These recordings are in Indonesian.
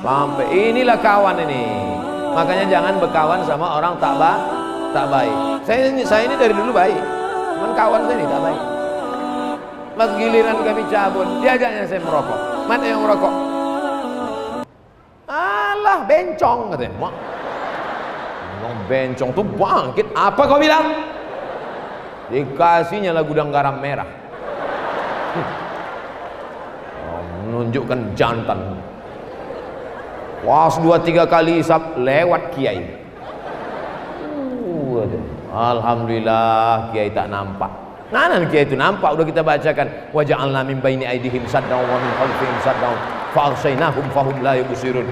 Sampai inilah kawan ini. Makanya jangan berkawan sama orang tak baik. Saya ini dari dulu baik, cuman kawan saya ini tak baik. Pas giliran kami cabut, diajaknya saya merokok. Mana yang merokok? Alah, bencong katanya. Mak, bencong tuh bangkit. Apa kau bilang? Dikasihnya lah gudang garam merah. Menunjukkan jantan. Wah, 2-3 kali isap lewat kiai. Alhamdulillah kiai tak nampak. Nanan kiai itu nampak, udah kita bacakan. Wa ja'alna min baini aydihim saddan wa min khalfihim saddan fa aghshaynahum fahum la yubsirun.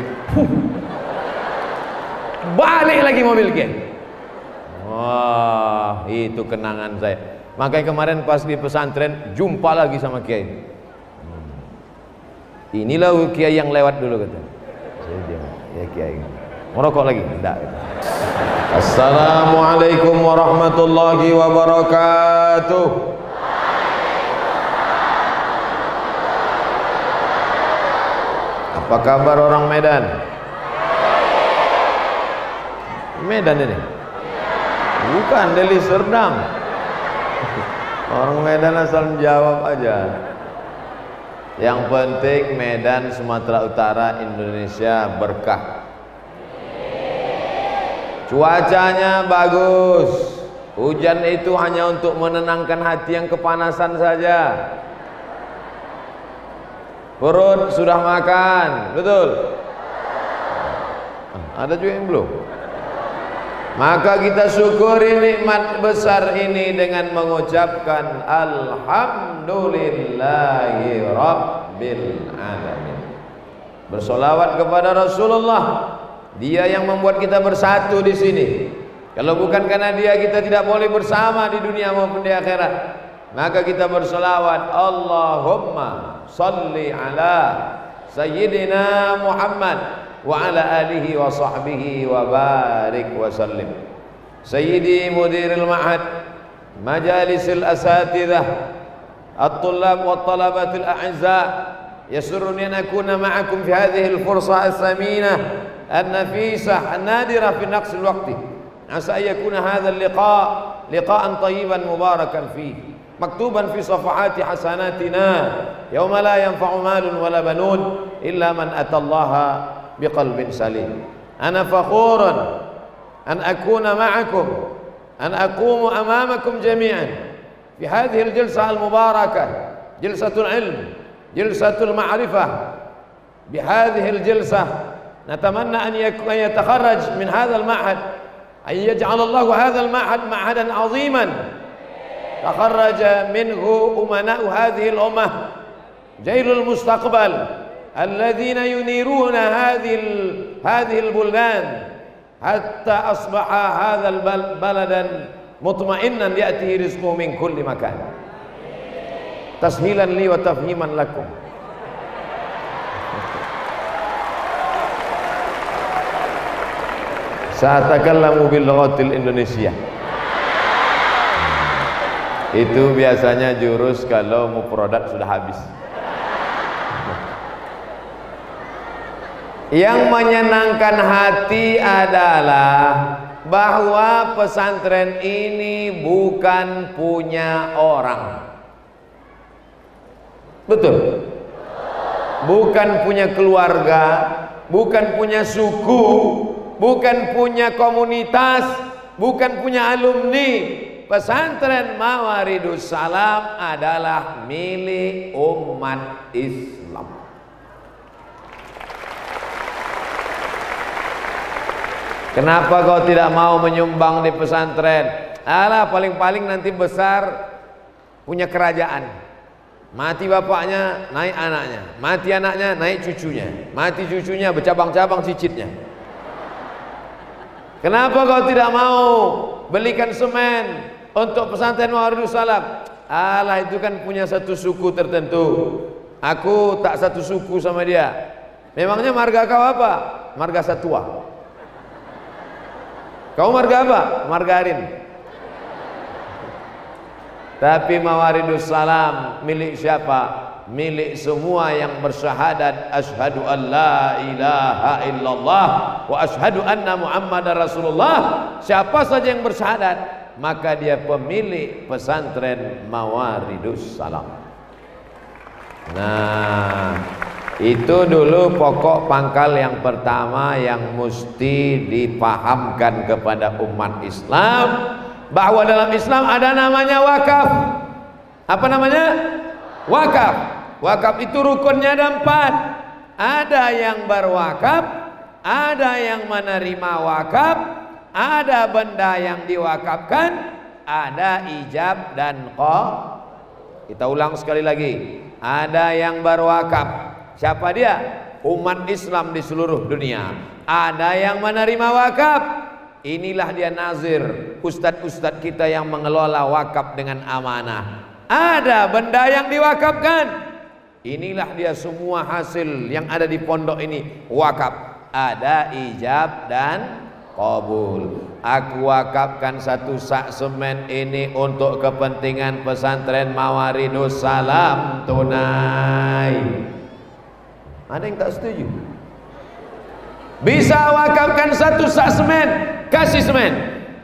Balik lagi mobil kiai. Wah, itu kenangan saya. Makanya kemarin pas di pesantren jumpa lagi sama kiai. Inilah kiai yang lewat dulu kata. Ya kiai. Merokok lagi? Enggak. Assalamualaikum warahmatullahi wabarakatuh. Apa kabar orang Medan? Medan ini? Bukan, Deli Serdang. Orang Medan asal jawab aja. Yang penting Medan, Sumatera Utara, Indonesia berkah. Cuacanya bagus. Hujan itu hanya untuk menenangkan hati yang kepanasan saja. Perut sudah makan, betul? Ada juga yang belum. Maka kita syukuri nikmat besar ini dengan mengucapkan alhamdulillahi rabbil alamin. Bersolawat kepada Rasulullah. Dia yang membuat kita bersatu di sini. Kalau bukan karena dia, kita tidak boleh bersama di dunia maupun di akhirat. Maka kita bersolawat, Allahumma salli ala Sayyidina Muhammad wa ala alihi wa sahbihi wa barik wa sallim. Sayyidi mudiril ma'had, majalisil asatidah, at-tullab wa talabatil a'izza, yasurruni an akuna ma'akum fi hadhihi al-fursa as-saminah النفيسة النادرة في نقص الوقت. عسى أن يكون هذا اللقاء لقاء طيبا مباركا فيه مكتوبا في صفحات حسناتنا يوم لا ينفع مال ولا بنون إلا من أتى الله بقلب سليم. أنا فخور أن أكون معكم، أن أقوم أمامكم جميعا في هذه الجلسة المباركة، جلسة العلم، جلسة المعرفة. بهذه الجلسة نتمنى أن يتخرج من هذا المعهد، أن يجعل الله هذا المعهد معهدا عظيما تخرج منه أمناء هذه الأمة، جيل المستقبل الذين ينيرون هذه البلدان حتى أصبح هذا بلدا مطمئنا يأتيه رزقه من كل مكان. تسهيلا لي وتفهيما لكم. Sa'atakallamu bil lughatil Indonesia. Itu biasanya jurus kalau mufradat sudah habis. Yang menyenangkan hati adalah bahwa pesantren ini bukan punya orang. Betul? Bukan punya keluarga, bukan punya suku, bukan punya komunitas, bukan punya alumni. Pesantren Mawaridus Salam adalah milik umat Islam. Kenapa kau tidak mau menyumbang di pesantren? Alah, paling-paling nanti besar punya kerajaan. Mati bapaknya, naik anaknya. Mati anaknya, naik cucunya. Mati cucunya, bercabang-cabang cicitnya. Kenapa kau tidak mau belikan semen untuk pesantren Mawaridus Salam? Alah, itu kan punya satu suku tertentu. Aku tak satu suku sama dia. Memangnya marga kau apa? Marga Satwa. Kau marga apa? Margarin. Tapi Mawaridus Salam milik siapa? milik semua yang bersyahadat asyhadu an la ilaha illallah wa asyhadu anna muhammadar rasulullah. Siapa saja yang bersyahadat, maka dia pemilik pesantren Mawaridus Salam. Nah, itu dulu pokok pangkal yang pertama yang mesti dipahamkan kepada umat Islam, bahwa dalam Islam ada namanya wakaf. Apa namanya? Wakaf. Wakaf itu rukunnya ada 4. Ada yang berwakaf, ada yang menerima wakaf, ada benda yang diwakafkan, ada ijab dan Kita ulang sekali lagi. Ada yang berwakaf. Siapa dia? Umat Islam di seluruh dunia. Ada yang menerima wakaf. Inilah dia nazir, ustadz-ustadz kita yang mengelola wakaf dengan amanah. Ada benda yang diwakafkan. Inilah dia semua hasil yang ada di pondok ini wakaf. Ada ijab dan qabul. Aku wakafkan 1 sak semen ini untuk kepentingan pesantren Mawaridus Salam tunai. Ada yang tak setuju? Bisa wakafkan 1 sak semen, kasih semen.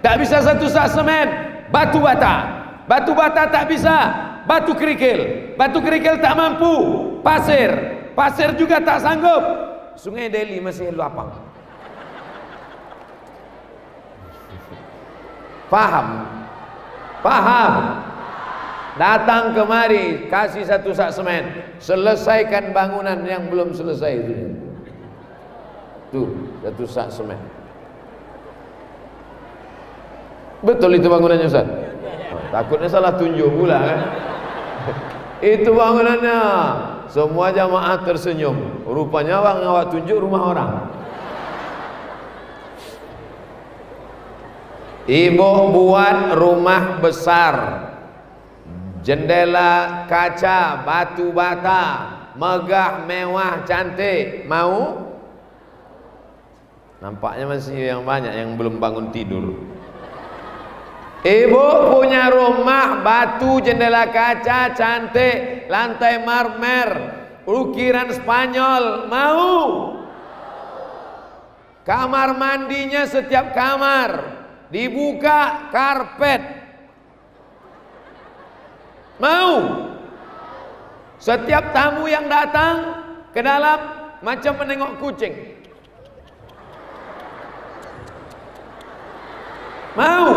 Tak bisa 1 sak semen, batu bata. Batu bata tak bisa, batu kerikil. Batu kerikil tak mampu, pasir. Pasir juga tak sanggup. Sungai Delhi masih lapang. Paham? Paham? Datang kemari, kasih 1 sak semen, selesaikan bangunan yang belum selesai itu. Tuh, 1 sak semen. Betul itu bangunannya, Ustaz? Oh, takutnya salah tunjuk pula kan? Itu bangunannya. Semua jamaah tersenyum. Rupanya yang awak tunjuk rumah orang. Ibu buat rumah besar, jendela kaca, batu bata, megah, mewah, cantik. Mau? Nampaknya masih yang banyak yang belum bangun tidur. Ibu punya rumah batu, jendela kaca, cantik, lantai marmer, ukiran Spanyol. Mau? Kamar mandinya setiap kamar dibuka karpet. Mau? Setiap tamu yang datang ke dalam macam menengok kucing. Mau?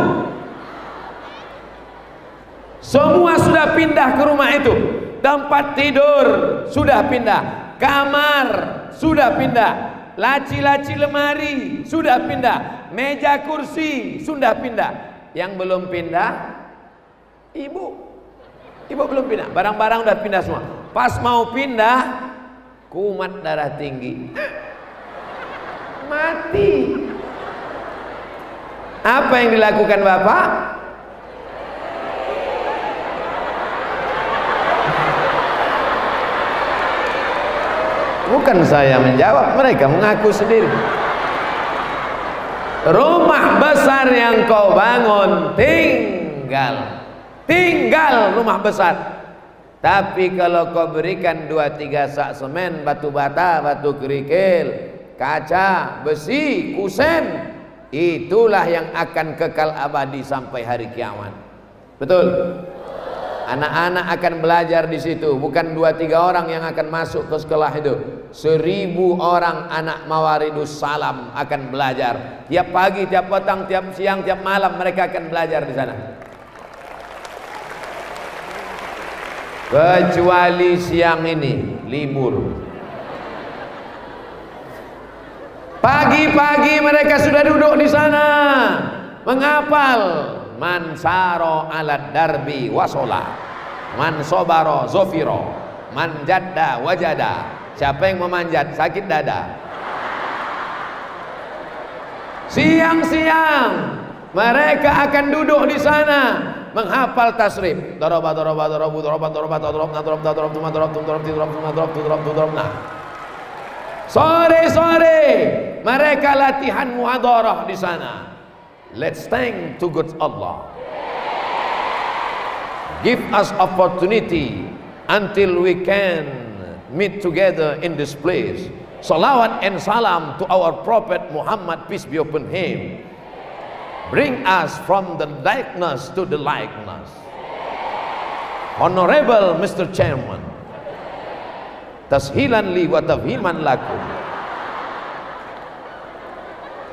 Semua sudah pindah ke rumah itu. Tempat tidur sudah pindah, kamar sudah pindah, laci-laci lemari sudah pindah, meja kursi sudah pindah. Yang belum pindah ibu. Ibu belum pindah, barang-barang udah pindah semua. Pas mau pindah, kumat darah tinggi, mati. Apa yang dilakukan Bapak? Bukan saya menjawab, mereka mengaku sendiri. Rumah besar yang kau bangun tinggal rumah besar. Tapi kalau kau berikan 2-3 sak semen, batu bata, batu kerikil, kaca, besi, kusen, itulah yang akan kekal abadi sampai hari kiamat. Betul? Anak-anak akan belajar di situ. Bukan 2-3 orang yang akan masuk ke sekolah itu. 1000 orang anak Mawaridus Salam akan belajar. Tiap pagi, tiap petang, tiap siang, tiap malam mereka akan belajar di sana. Kecuali siang ini libur. Pagi-pagi mereka sudah duduk di sana menghafal man saro alat darbi wasola, man sobaro zofiro, man jadda wajada. Siapa yang memanjat sakit dada. Siang-siang mereka akan duduk di sana menghafal tasrif. Doroba doroba dorobu doroba doroba dorob na dorob dorob tuma dorob tum dorob ti dorob tuma dorob tu dorob tu dorob na. Sore-sore mereka latihan muhadarah di sana. Let's thank to God Allah. Give us opportunity until we can meet together in this place. Salawat and salam to our Prophet Muhammad, peace be upon him. Bring us from the darkness to the likeness. Honorable Mr. Chairman, tashilan li wa tafhiman lakum.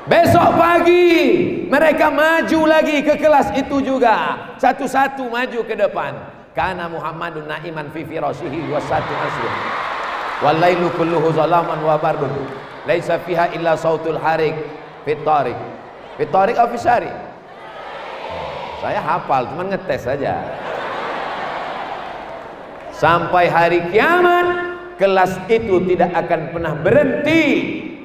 Besok pagi mereka maju lagi ke kelas itu juga, satu-satu maju ke depan. Kana Muhammadun na'iman fi firashihi wa satu asr. Wal lailu kulluhu zalaman wa bardun. Laisa fiha illa sautul harik fit tariq. Fit tariq aw fi syari? Saya hafal, cuman ngetes saja. Sampai hari kiamat kelas itu tidak akan pernah berhenti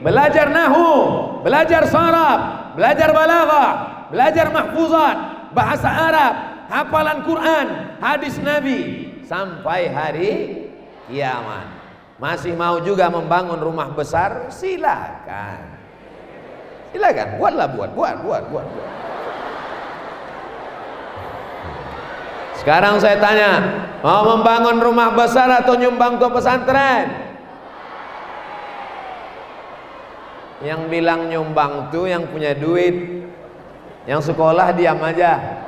belajar nahwu, belajar sharaf, belajar balaghah, belajar mahfuzat, bahasa Arab, hafalan Quran, hadis Nabi sampai hari kiamat. Masih mau juga membangun rumah besar? Silakan. Silakan, buatlah, buat. Sekarang saya tanya, mau membangun rumah besar atau nyumbang ke pesantren? Yang bilang nyumbang tuh yang punya duit, yang sekolah diam aja.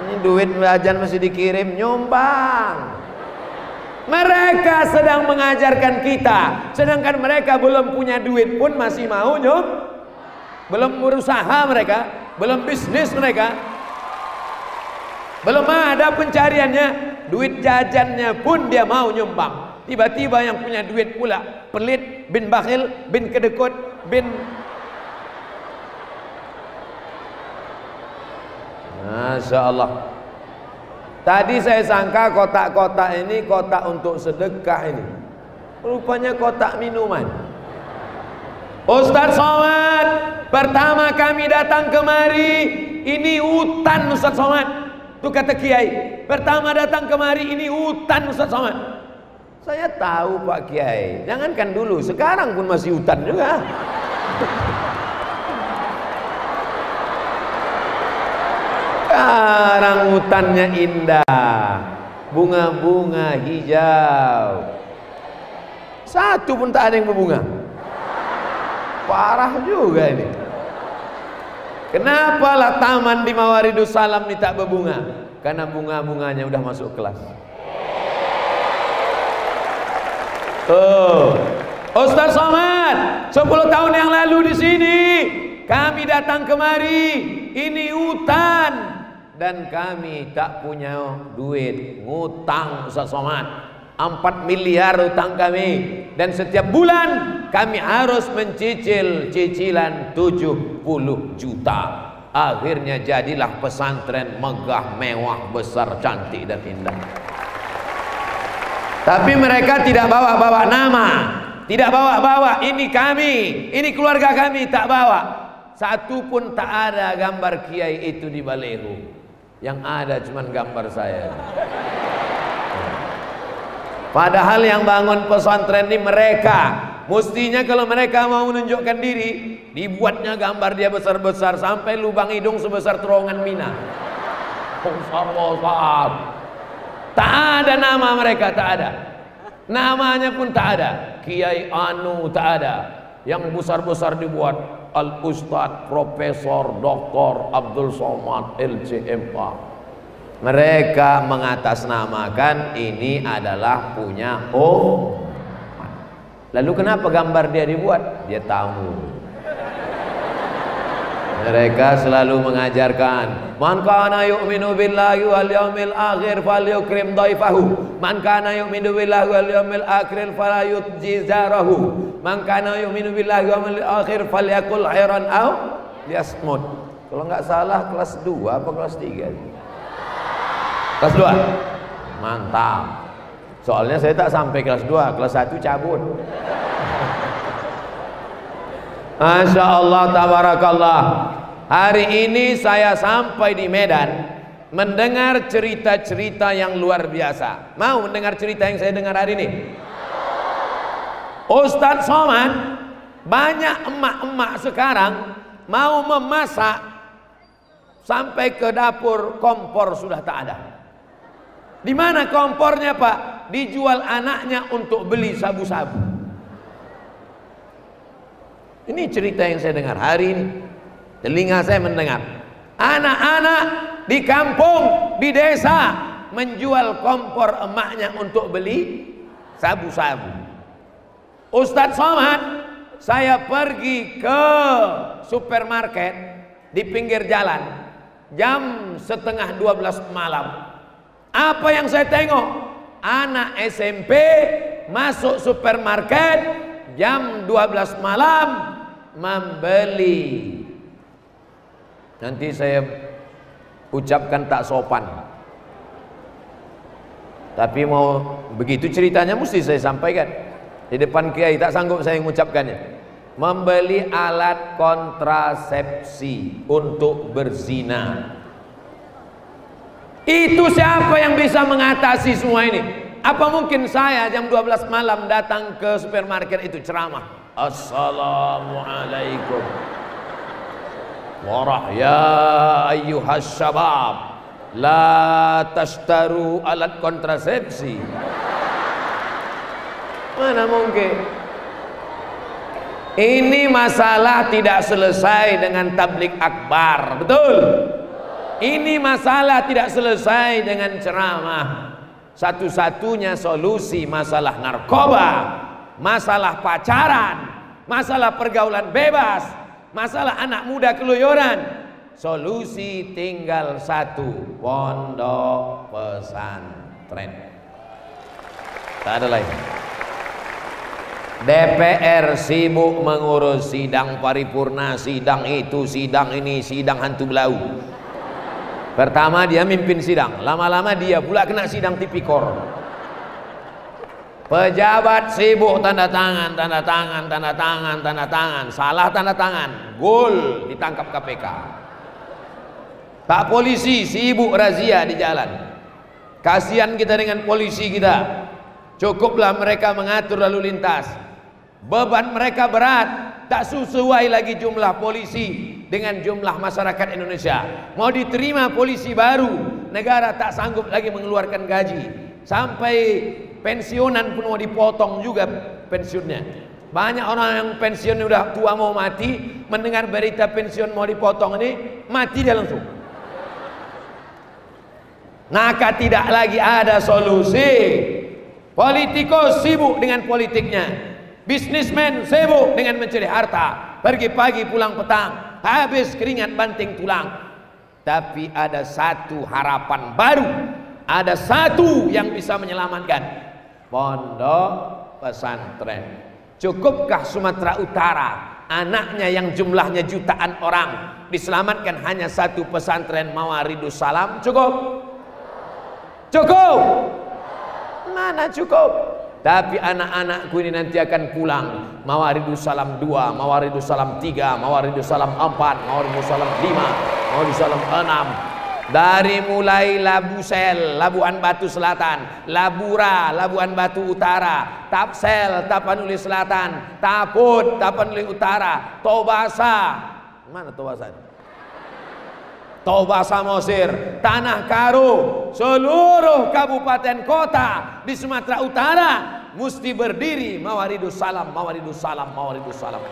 Ini duit belajar masih dikirim, nyumbang. Mereka sedang mengajarkan kita, sedangkan mereka belum punya duit pun masih mau belum berusaha mereka, belum bisnis mereka, belum ada pencariannya, duit jajannya pun dia mau nyumbang. Tiba-tiba yang punya duit pula pelit, bin bakhil, bin kedekut, bin Masya Allah. Tadi saya sangka kotak-kotak ini kotak untuk sedekah ini, rupanya kotak minuman. Ustaz Somad, pertama kami datang kemari ini hutan Ustaz Somad. Itu kata Kiai, pertama datang kemari ini hutan Ustaz Somad. Saya tahu Pak Kiai, jangankan dulu, sekarang pun masih hutan juga. Sekarang hutannya indah, bunga-bunga hijau, satu pun tak ada yang berbunga. Parah juga ini. Kenapa lah taman di Mawaridus Salam ini tak berbunga? Karena bunga-bunganya udah masuk kelas. Tuh, Ustaz Somad, 10 tahun yang lalu di sini kami datang kemari, ini hutan. Dan kami tak punya duit, ngutang Ustaz Somad 4 miliar utang kami. Dan setiap bulan kami harus mencicil cicilan 70 juta. Akhirnya jadilah pesantren megah, mewah, besar, cantik dan indah. Tapi mereka tidak bawa-bawa nama, tidak bawa-bawa ini kami, ini keluarga kami, tak bawa. Satu pun tak ada gambar kiai itu di baleho. Yang ada cuman gambar saya. Padahal yang bangun pesantren ini mereka. Mestinya kalau mereka mau menunjukkan diri, dibuatnya gambar dia besar-besar sampai lubang hidung sebesar terowongan Mina. Besar-besar. Tak ada nama mereka, tak ada. Namanya pun tak ada. Kiai Anu tak ada. Yang besar-besar dibuat Al-Ustadz Profesor Dr. Abdul Somad LCMA. Mereka mengatasnamakan ini adalah punya Lalu kenapa gambar dia dibuat? Dia tamu. Mereka selalu mengajarkan, man kana yu'minu billahi wal yawmil akhir falyukrim dhaifahu, man kana yu'minu billahi wal yawmil akhir falyutji zarahu, man kana yu'minu billahi wal yawmil akhir falyakul khairan aw liyasmut. Kalau nggak salah kelas 2 apa kelas 3? Kelas 2. Mantap. Soalnya saya tak sampai kelas 2, kelas 1 cabut. Masya Allah, tabarakallah. Hari ini saya sampai di Medan mendengar cerita-cerita yang luar biasa. Mau mendengar cerita yang saya dengar hari ini? Ustaz Somad, banyak emak-emak sekarang mau memasak sampai ke dapur kompor sudah tak ada. Di mana kompornya Pak? Dijual anaknya untuk beli sabu-sabu. Ini cerita yang saya dengar hari ini. Telinga saya mendengar. Anak-anak di kampung, di desa menjual kompor emaknya untuk beli sabu-sabu. Ustadz Somad, saya pergi ke supermarket di pinggir jalan jam setengah 12 malam. Apa yang saya tengok? Anak SMP masuk supermarket jam 12 malam membeli. Nanti saya ucapkan tak sopan, tapi mau begitu ceritanya mesti saya sampaikan di depan kiai, tak sanggup saya mengucapkannya. Membeli alat kontrasepsi untuk berzina. Itu siapa yang bisa mengatasi semua ini? Apa mungkin saya jam 12 malam datang ke supermarket itu ceramah, Assalamualaikum ya ayyuhas syabab la tashtaru alat kontrasepsi. Mana mungkin? Ini masalah tidak selesai dengan tablik akbar, betul? Ini masalah tidak selesai dengan ceramah. Satu-satunya solusi masalah narkoba, masalah pacaran, masalah pergaulan bebas, masalah anak muda keluyuran, solusi tinggal satu: pondok pesantren. Tak ada lain. DPR sibuk mengurus sidang paripurna, sidang itu, sidang ini, sidang hantu belau. Pertama dia mimpin sidang, lama-lama dia pula kena sidang tipikor. Pejabat sibuk tanda tangan, tanda tangan, tanda tangan, tanda tangan, salah tanda tangan, gol, ditangkap KPK. Pak polisi sibuk razia di jalan. Kasihan kita dengan polisi kita. Cukuplah mereka mengatur lalu lintas. Beban mereka berat, tak sesuai lagi jumlah polisi dengan jumlah masyarakat Indonesia. Mau diterima polisi baru, negara tak sanggup lagi mengeluarkan gaji. Sampai pensiunan pun mau dipotong juga pensiunnya. Banyak orang yang pensiun udah tua mau mati, mendengar berita pensiun mau dipotong ini, mati dia langsung. Maka tidak lagi ada solusi. Politikus sibuk dengan politiknya. Bisnismen sibuk dengan mencari harta, pergi pagi pulang petang, habis keringat banting tulang. Tapi ada satu harapan baru, ada satu yang bisa menyelamatkan: pondok pesantren. Cukupkah Sumatera Utara, anaknya yang jumlahnya jutaan orang, diselamatkan hanya satu pesantren Mawaridus Salam? Cukup? Cukup? Mana cukup? Tapi anak-anakku ini nanti akan pulang. Mawaridus Salam 2, Mawaridus Salam 3, Mawaridus Salam 4, Mawaridus Salam 5, Mawaridus Salam 6. Dari mulai Labusel, Labuan Batu Selatan, Labura, Labuan Batu Utara, Tapsel, Tapanuli Selatan, Taput, Tapanuli Utara, Tobasa. Mana Tobasa? Tobasa Mosir, Tanah Karo, seluruh kabupaten kota di Sumatera Utara mesti berdiri Mawaridus Salam, Mawaridus Salam, Mawaridus Salam.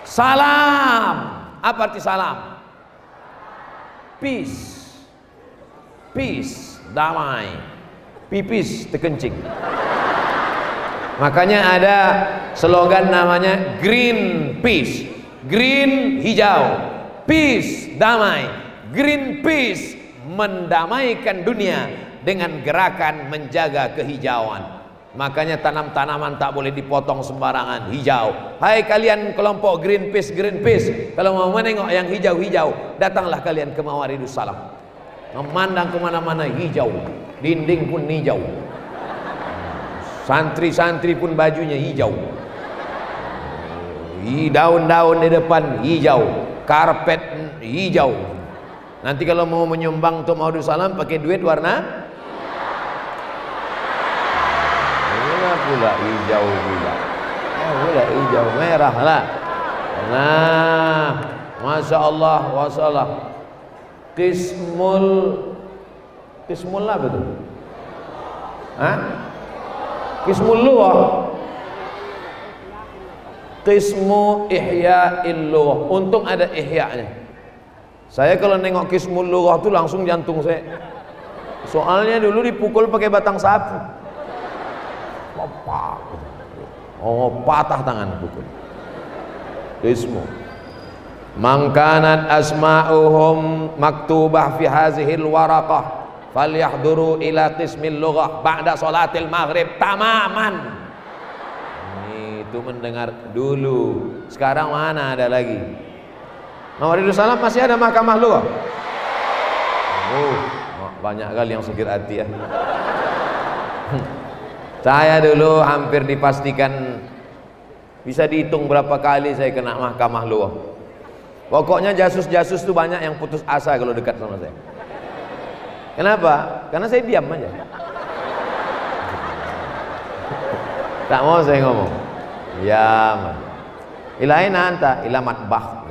Salam. Apa arti salam? Peace. Peace, damai. Pipis terkencing. Makanya ada slogan namanya Green Peace. Green hijau, peace damai. Greenpeace mendamaikan dunia dengan gerakan menjaga kehijauan. Makanya tanam-tanaman tak boleh dipotong sembarangan, hijau. Hai kalian kelompok Greenpeace, Greenpeace, kalau mau menengok yang hijau-hijau, datanglah kalian ke Mawaridus Salam. Memandang kemana-mana hijau, dinding pun hijau, santri-santri pun bajunya hijau, daun-daun di depan hijau, karpet hijau. Nanti kalau mau menyumbang untuk Mawaridus Salam pakai duit warna pula hijau juga. Pula hijau merah lah. Nah, Masya Allah wassalam. Qismul Qismullah betul. Hah? Qismullah. Qismu ihya'il lughah. Untung ada ihya-nya. Saya kalau nengok qismul lughah tuh langsung jantung saya. Soalnya dulu dipukul pakai batang sapu. Lopak. Oh, patah tangan pukul. Qismu. Mangkanat asma'uhum maktubah fi hazihil waraqah falyahduru ila qismil lughah ba'da salatil maghrib tamaman. Itu mendengar dulu, sekarang mana ada lagi. Mawaridus Salam masih ada mahkamah lughah. Banyak kali yang sakit hati ya. Saya dulu hampir dipastikan, bisa dihitung berapa kali saya kena mahkamah lughah. Pokoknya jasus-jasus tuh banyak yang putus asa kalau dekat sama saya. Kenapa? Karena saya diam aja. Tak mau saya ngomong. Ya man. Ila aina anta? Ila matbah.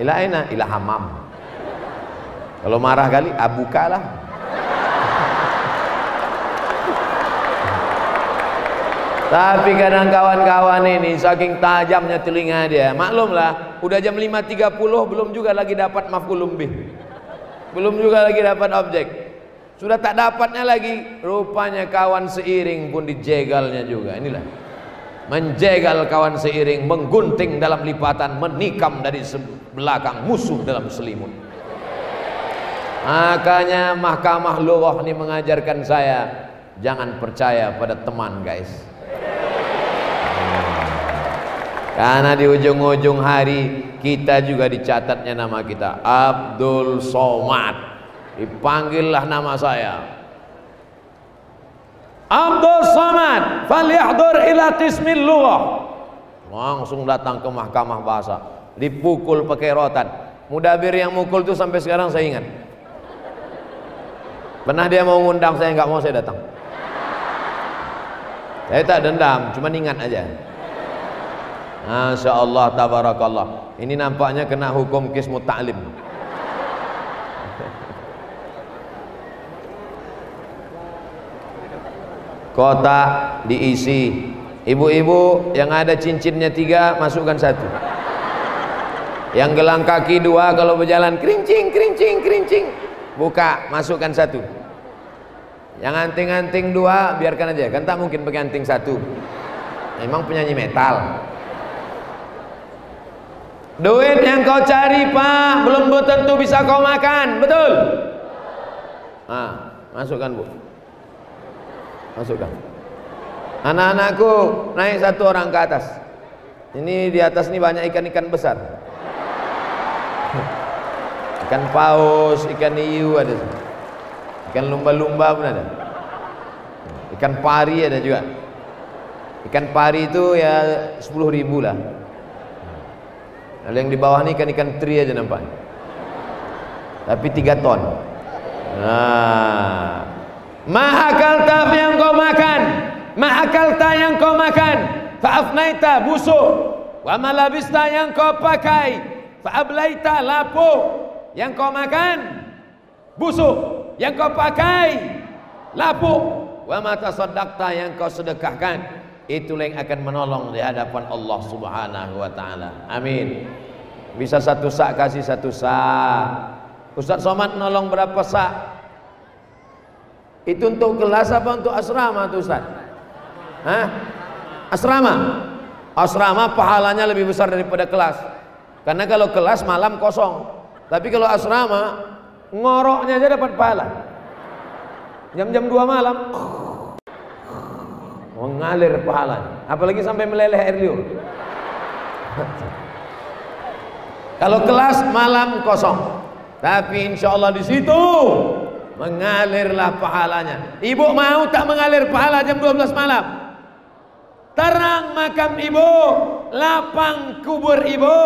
Ila aina? Ila hamam. Kalau marah kali abuka lah. Tapi kadang kawan-kawan ini saking tajamnya telinga dia, maklumlah, udah jam 5.30 belum juga lagi dapat maf'ulun bih. Belum juga lagi dapat objek. Sudah tak dapatnya lagi, rupanya kawan seiring pun dijegalnya juga. Inilah menjegal kawan seiring, menggunting dalam lipatan, menikam dari belakang, musuh dalam selimut. Makanya mahkamah lughah ini mengajarkan saya jangan percaya pada teman, guys. Karena di ujung-ujung hari kita juga dicatatnya nama kita, Abdul Somad. Dipanggillah nama saya, Abdul Somad, falyahdur ila qismil lughah. Langsung datang ke mahkamah bahasa, dipukul pakai rotan. Mudabir yang mukul tuh sampai sekarang saya ingat. Pernah dia mau ngundang saya, nggak mau, saya datang. Saya tak dendam, cuma ingat aja. Masya Allah, tabarakallah. Ini nampaknya kena hukum qismu ta'lim. Kotak diisi. Ibu-ibu yang ada cincinnya 3 masukkan 1. Yang gelang kaki 2 kalau berjalan kerincing kerincing kerincing, buka, masukkan 1. Yang anting-anting 2 biarkan aja, kan tak mungkin pakai anting 1. Memang penyanyi metal. Duit yang kau cari pak belum tentu bisa kau makan, betul? Nah, masukkan bu, masukkan. Anak-anakku naik 1 orang ke atas. Ini di atas ini banyak ikan-ikan besar. Ikan paus, ikan hiu ada, ikan lumba-lumba pun ada, ikan pari ada juga. Ikan pari itu ya 10.000 lah. Ada yang di bawah ini ikan-ikan teri aja nampak, tapi 3 ton. Nah, ma'akalta yang kau makan, ma'akalta yang kau makan, fa'afnaita busuk, wa malabista yang kau pakai, fa'ablaita lapuk. Yang kau makan busuk, yang kau pakai lapuk, wa mata sadaqta yang kau sedekahkan, itulah yang akan menolong di hadapan Allah Subhanahu wa taala. Amin. Bisa 1 sak kasih 1 sak. Ustaz Somad nolong berapa sak? Itu untuk kelas apa untuk asrama tuh Ustaz? Hah? Asrama. Asrama pahalanya lebih besar daripada kelas. Karena kalau kelas malam kosong. Tapi kalau asrama ngoroknya aja dapat pahala. Jam-jam 2 malam mengalir pahalanya, apalagi sampai meleleh air liur. Kalau kelas malam kosong, tapi insya Allah di situ mengalirlah pahalanya. Ibu mau tak mengalir pahala jam 12 malam? Terang makam ibu, lapang kubur ibu,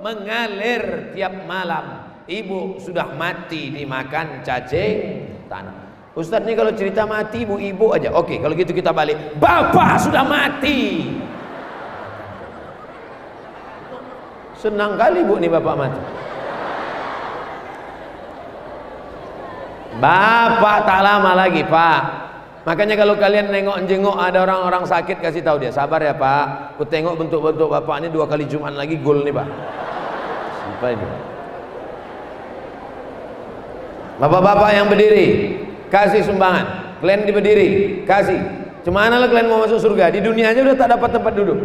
mengalir tiap malam. Ibu sudah mati dimakan cacing tanah. Ustaz nih kalau cerita mati ibu-ibu aja. Oke, kalau gitu kita balik. Bapak sudah mati. Senang kali bu nih bapak mati. Bapak tak lama lagi, Pak. Makanya kalau kalian jenguk ada orang-orang sakit, kasih tahu dia, sabar ya Pak, aku tengok bentuk-bentuk Bapak ini 2 kali Jumat lagi gol nih Pak. Apa ini? Bapak-bapak yang berdiri, kasih sumbangan. Kalian di berdiri, kasih. Cemana lah kalian mau masuk surga? Di dunia aja udah tak dapat tempat duduk.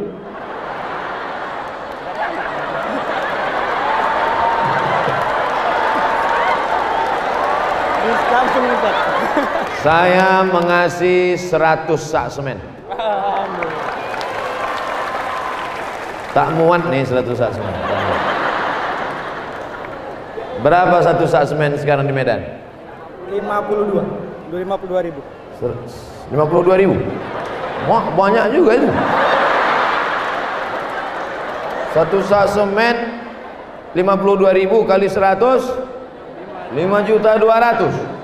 Saya mengasih 100 sak semen. Tak muat nih 100 sak semen. Berapa 1 sak semen sekarang di Medan? 52.000. 52.000. Wah, banyak juga itu. 1 sak semen 52.000 kali 100, 5.200.000.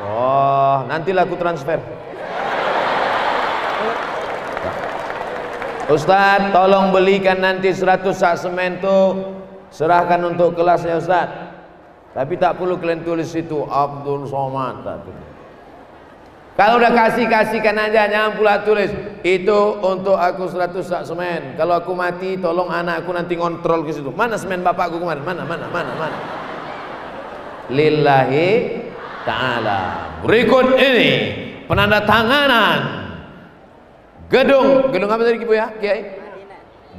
Oh, nantilah aku transfer. Ustadz, tolong belikan nanti 100 sak semen tuh, serahkan untuk kelasnya Ustadz. Tapi tak perlu kalian tulis itu Abdul Somad. Kalau udah kasihkan aja, jangan pula tulis itu untuk aku 100 sak semen. Kalau aku mati, tolong anakku nanti ngontrol ke situ. Mana semen bapakku kemarin? Mana? Lillahi ta'ala. Berikut ini penandatanganan gedung apa tadi Ibu ya, Kiai?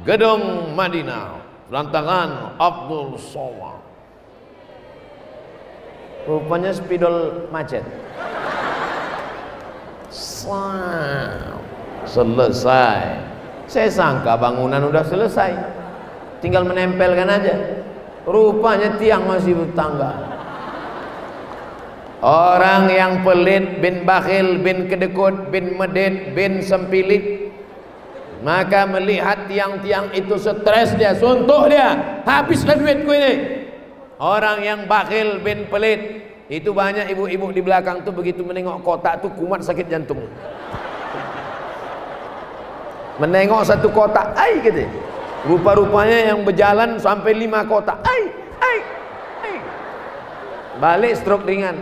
Gedung Madinah, rantangan Abdul Somad. Rupanya spidol macet. Selesai. Saya sangka bangunan udah selesai, tinggal menempelkan aja. Rupanya tiang masih bertangga. Orang yang pelit, bin bakhil, bin kedekut, bin medit, bin sempilit, maka melihat tiang-tiang itu stres dia, suntuk dia, habislah duitku ini. Orang yang bakhil bin pelit, itu banyak ibu-ibu di belakang tuh begitu menengok kotak tuh kumat sakit jantung. Menengok satu kotak, ai gitu. Rupa-rupanya yang berjalan sampai 5 kotak, ai. Balik stroke ringan.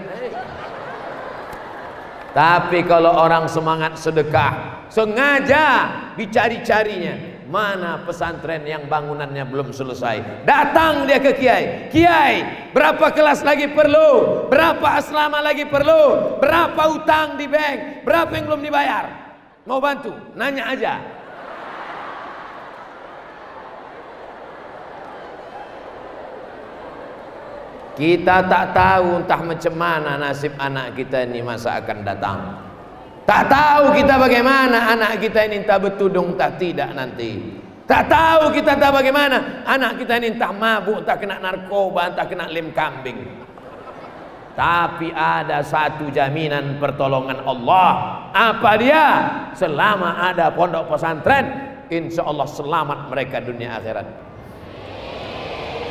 Tapi kalau orang semangat sedekah, sengaja dicari-carinya, mana pesantren yang bangunannya belum selesai, datang dia ke Kiai. Kiai, berapa kelas lagi perlu? Berapa asrama lagi perlu? Berapa utang di bank? Berapa yang belum dibayar? Mau bantu? Nanya aja. Kita tak tahu entah macam mana nasib anak kita ini masa akan datang. Tak tahu kita bagaimana anak kita ini entah bertudung entah tidak nanti. Tak tahu kita entah bagaimana anak kita ini entah mabuk, entah kena narkoba, entah kena lem kambing. Tapi ada satu jaminan pertolongan Allah. Apa dia? Selama ada pondok pesantren, insya Allah selamat mereka dunia akhirat.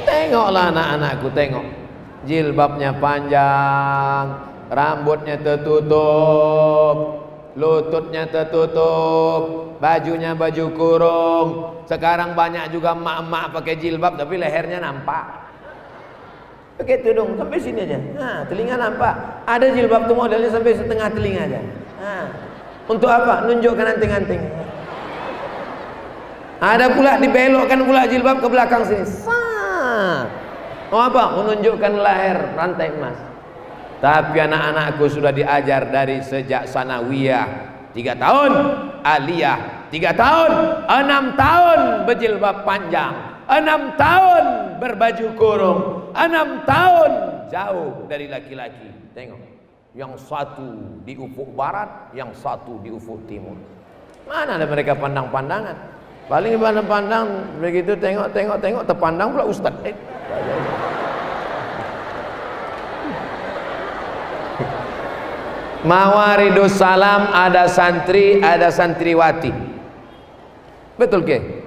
Tengoklah anak-anakku, tengok. Jilbabnya panjang, rambutnya tertutup, lututnya tertutup, bajunya baju kurung. Sekarang banyak juga emak-emak pakai jilbab tapi lehernya nampak. Pakai tudung sampai sini aja. Nah, telinga nampak. Ada jilbab tuh modelnya sampai setengah telinga aja. Nah, untuk apa? Nunjukkan anting-anting. Ada pula dibelokkan pula jilbab ke belakang sini. Mau apa? Menunjukkan leher rantai emas. Tapi anak-anakku sudah diajar dari sejak sanawiyah 3 tahun, aliyah 3 tahun, 6 tahun berjilbab panjang, 6 tahun berbaju kurung, 6 tahun jauh dari laki-laki. Tengok, yang satu di ufuk barat, yang satu di ufuk timur. Mana ada mereka pandang-pandangan? Paling pandang-pandang begitu, tengok terpandang pula ustaz. Mawaridus salam, ada santri, ada santriwati. Betul ke?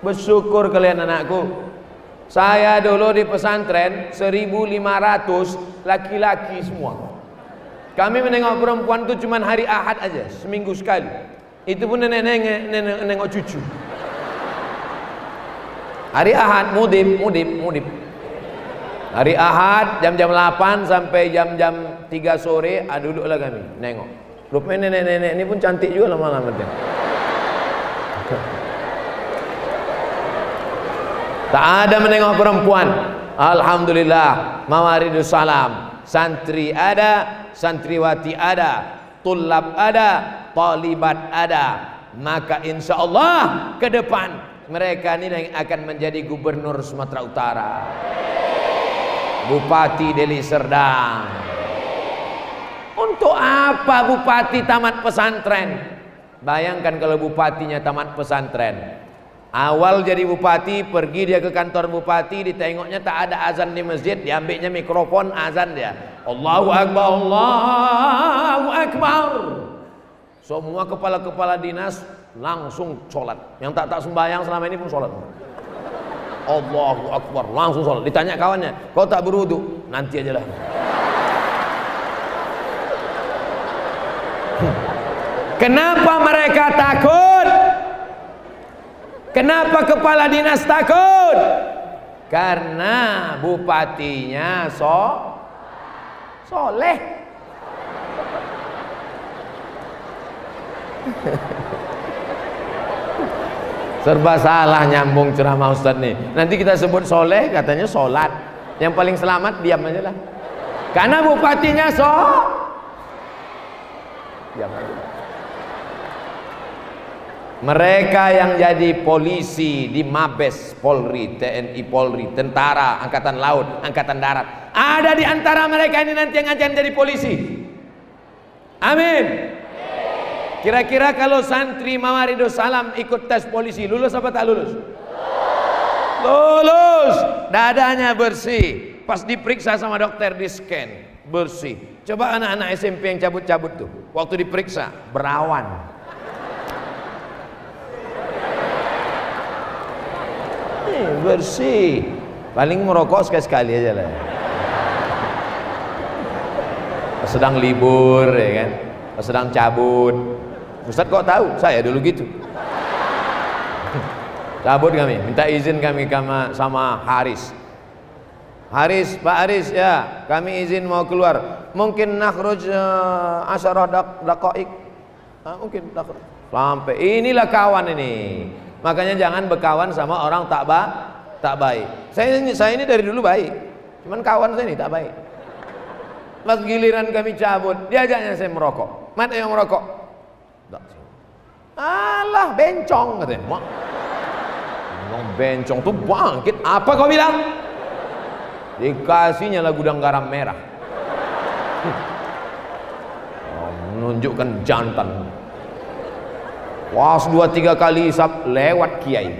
Bersyukur kalian anakku. Saya dulu di pesantren 1.500 laki-laki semua. Kami menengok perempuan itu cuma hari Ahad aja, seminggu sekali. Itu pun nengok cucu. Hari Ahad mudib. Hari Ahad jam-jam 8 sampai jam-jam 3 sore, duduklah kami nengok. Rupanya nenek-nenek ini pun cantik juga lama-lama. Tak ada menengok perempuan. Alhamdulillah, Mawaridus Salam, santri ada, santriwati ada, tulab ada, talibat ada. Maka insya Allah ke depan mereka ini akan menjadi gubernur Sumatera Utara, Bupati Deli Serdang. Untuk apa bupati tamat pesantren? Bayangkan kalau bupatinya tamat pesantren. Awal jadi bupati, pergi dia ke kantor bupati, ditengoknya tak ada azan di masjid, diambilnya mikrofon, azan dia. Allahu Akbar, Allahu Akbar. Semua kepala-kepala dinas langsung sholat. Yang tak sembahyang selama ini pun sholat. Allahu Akbar, langsung sholat. Ditanya kawannya, kau tak berwudu? Nanti aja lah. Kenapa mereka takut? Kenapa kepala dinas takut? Karena bupatinya soleh. Serba salah nyambung ceramah Ustaz nih. Nanti kita sebut soleh, katanya sholat. Yang paling selamat diam aja lah. Karena bupatinya diam aja. Mereka yang jadi polisi di Mabes Polri, TNI Polri, tentara, Angkatan Laut, Angkatan Darat, ada di antara mereka ini nanti yang akan jadi polisi. Amin. Kira-kira kalau santri Mawaridus Salam ikut tes polisi, lulus apa tak lulus? Lulus. Dadanya bersih. Pas diperiksa sama dokter, di scan, bersih. Coba anak-anak SMP yang cabut-cabut tuh, waktu diperiksa berawan. Bersih, paling merokok sekali-sekali aja lah. Sedang libur ya kan, sedang cabut. Ustaz kok tahu? Saya dulu gitu. Cabut kami, minta izin kami sama Haris. Pak Haris ya, kami izin mau keluar. Mungkin nakhruj asyarah daqaik. Mungkin sampai inilah kawan ini. Makanya jangan berkawan sama orang tak baik. Saya ini dari dulu baik, cuman kawan saya ini tak baik. Pas giliran kami cabut, diajaknya saya merokok. Mana yang merokok? Alah, bencong katanya. Ngomong bencong tuh bangkit. Apa kau bilang? Dikasihnya lah gudang garam merah. Menunjukkan jantan. Was 2-3 kali hisap lewat kiai.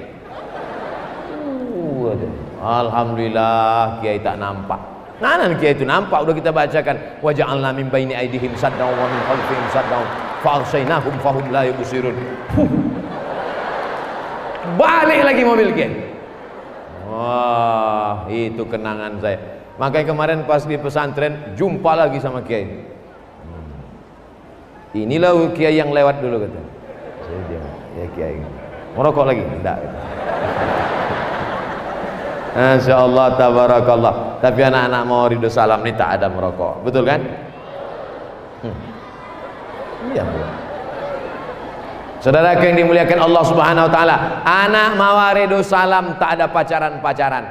Alhamdulillah kiai tak nampak. Nanan kiai itu nampak, udah kita bacakan. Wa ja'alna min baini aydihim saddan wa min khalfihim saddan fa aghshaynahum fahum la yubsirun. Balik lagi mobil kiai. Wah, itu kenangan saya. Makanya kemarin pas di pesantren jumpa lagi sama kiai. Inilah kiai yang lewat dulu katanya. Ya kiai merokok lagi enggak. Insya Allah tabarakallah. Tapi anak-anak Mawaridus Salam ini tak ada merokok, betul kan? Iya. Saudara yang dimuliakan Allah Subhanahu Wa Taala, anak Mawaridus Salam tak ada pacaran-pacaran.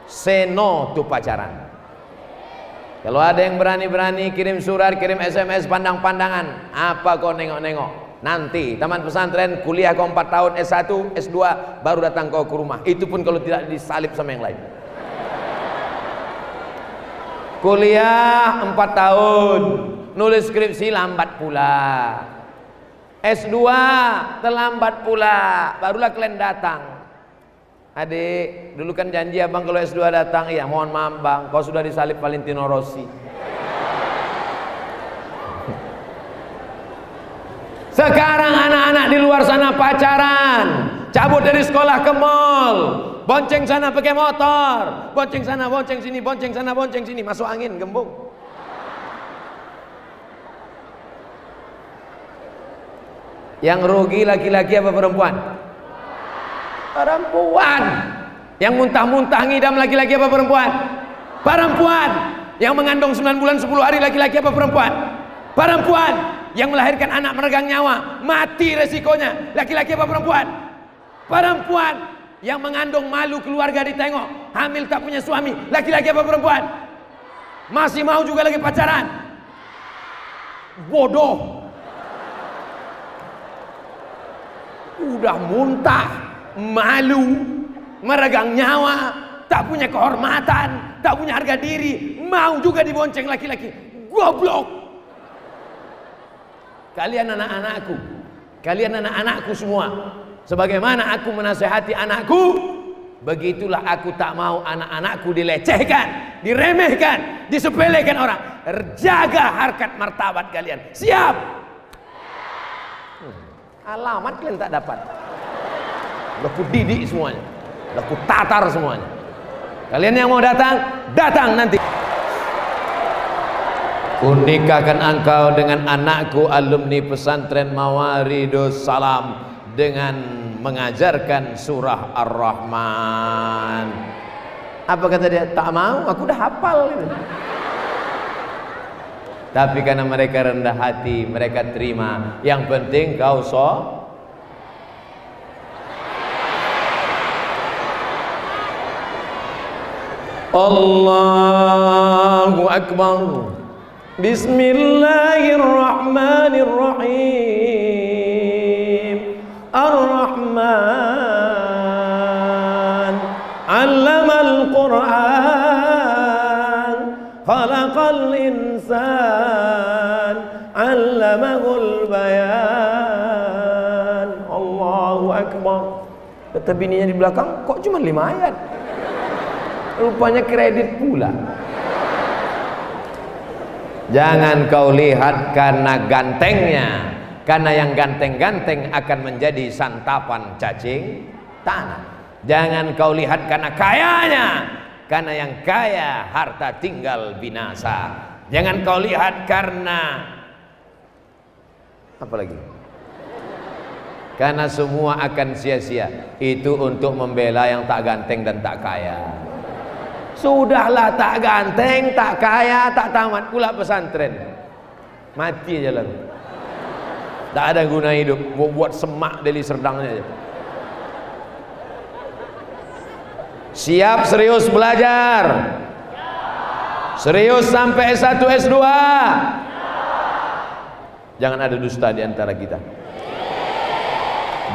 Say no to pacaran. Kalau ada yang berani-berani kirim surat, kirim SMS, pandang-pandangan, apa kau nengok-nengok? Nanti taman pesantren, kuliah kau 4 tahun, S1, S2, baru datang kau ke rumah. Itu pun kalau tidak disalib sama yang lain. Kuliah 4 tahun, nulis skripsi lambat pula. S2 terlambat pula, barulah kalian datang. Adik, dulu kan janji abang kalau S2 datang, iya mohon maaf bang, kau sudah disalib Valentino Rossi. Sekarang anak-anak di luar sana pacaran, cabut dari sekolah ke mall, bonceng sana pakai motor, bonceng sana, bonceng sini, bonceng sana, bonceng sini, masuk angin, gembung. Yang rugi laki-laki apa perempuan? Perempuan. Yang muntah-muntah ngidam laki-laki apa perempuan? Perempuan yang mengandung 9 bulan 10 hari, laki-laki apa perempuan? Perempuan yang melahirkan anak meregang nyawa, mati resikonya, laki-laki apa perempuan? Perempuan yang mengandung, malu keluarga ditengok, hamil tak punya suami, laki-laki apa perempuan? Masih mau juga lagi pacaran? Bodoh. Udah muntah, malu, meregang nyawa, tak punya kehormatan, tak punya harga diri, mau juga dibonceng laki-laki. Goblok. Kalian anak-anakku, kalian anak-anakku semua, sebagaimana aku menasehati anakku, begitulah aku tak mau anak-anakku dilecehkan, diremehkan, disepelekan orang. Jaga harkat martabat kalian. Siap? Alamat kalian tak dapat. Udah ku didik semuanya, udah ku tatar semuanya. Kalian yang mau datang, datang nanti. Ku nikahkan engkau dengan anakku, alumni pesantren Mawaridus Salam, dengan mengajarkan surah Ar-Rahman. Apa kata dia? Tak mau, aku udah hafal gitu. Tapi karena mereka rendah hati, mereka terima. Yang penting kau Allahu Akbar. Bismillahirrahmanirrahim. Ar-Rahman 'allamal Qur'an, khalaqal insan, 'allamahul bayan. Allahu Akbar. Kata bininya di belakang, kok cuma 5 ayat? Rupanya kredit pula. Jangan kau lihat karena gantengnya, karena yang ganteng-ganteng akan menjadi santapan cacing tanah. Jangan kau lihat karena kayanya, karena yang kaya harta tinggal binasa. Jangan kau lihat karena apa lagi? Karena semua akan sia-sia. Itu untuk membela yang tak ganteng dan tak kaya. Sudahlah, tak ganteng, tak kaya, tak tamat pula pesantren, mati aja lalu. Tak ada guna hidup, buat semak dari serdangnya aja. Siap serius belajar? Serius sampai S1 S2? Jangan ada dusta di antara kita.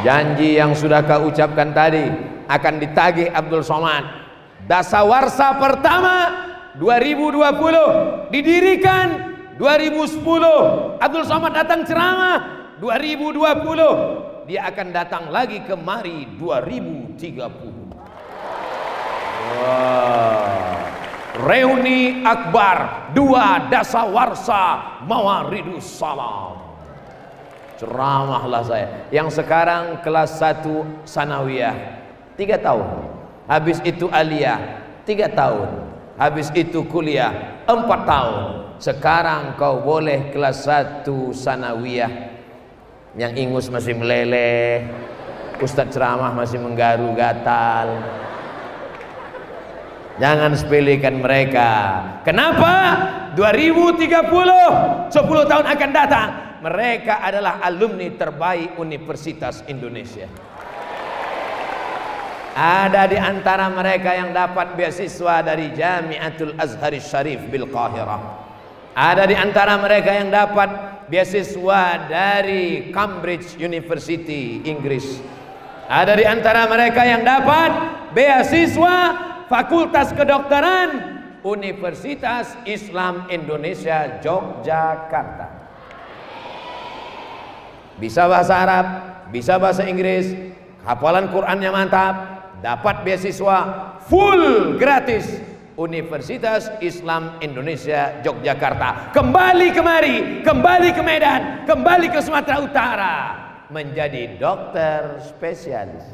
Janji yang sudah kau ucapkan tadi akan ditagih Abdul Somad. Dasawarsa pertama 2020 didirikan 2010. Abdul Somad datang ceramah 2020. Dia akan datang lagi kemari 2030. Wow. Reuni akbar 2 Dasawarsa Mawaridus Salam. Ceramahlah saya. Yang sekarang kelas 1 sanawiyah 3 tahun. Habis itu aliyah 3 tahun. Habis itu kuliah 4 tahun. Sekarang kau boleh kelas 1 sanawiyah. Yang ingus masih meleleh, Ustadz ceramah masih menggaru gatal. Jangan sepelekan mereka. Kenapa? 2030, 10 tahun akan datang, mereka adalah alumni terbaik Universitas Indonesia. Ada di antara mereka yang dapat beasiswa dari Jamiatul Azhar Syarif bil Qahirah. Ada di antara mereka yang dapat beasiswa dari Cambridge University, Inggris. Ada di antara mereka yang dapat beasiswa Fakultas Kedokteran Universitas Islam Indonesia Yogyakarta. Bisa bahasa Arab, bisa bahasa Inggris, hafalan Qur'annya mantap, dapat beasiswa full gratis Universitas Islam Indonesia Yogyakarta. Kembali kemari, kembali ke Medan, kembali ke Sumatera Utara, menjadi dokter spesialis.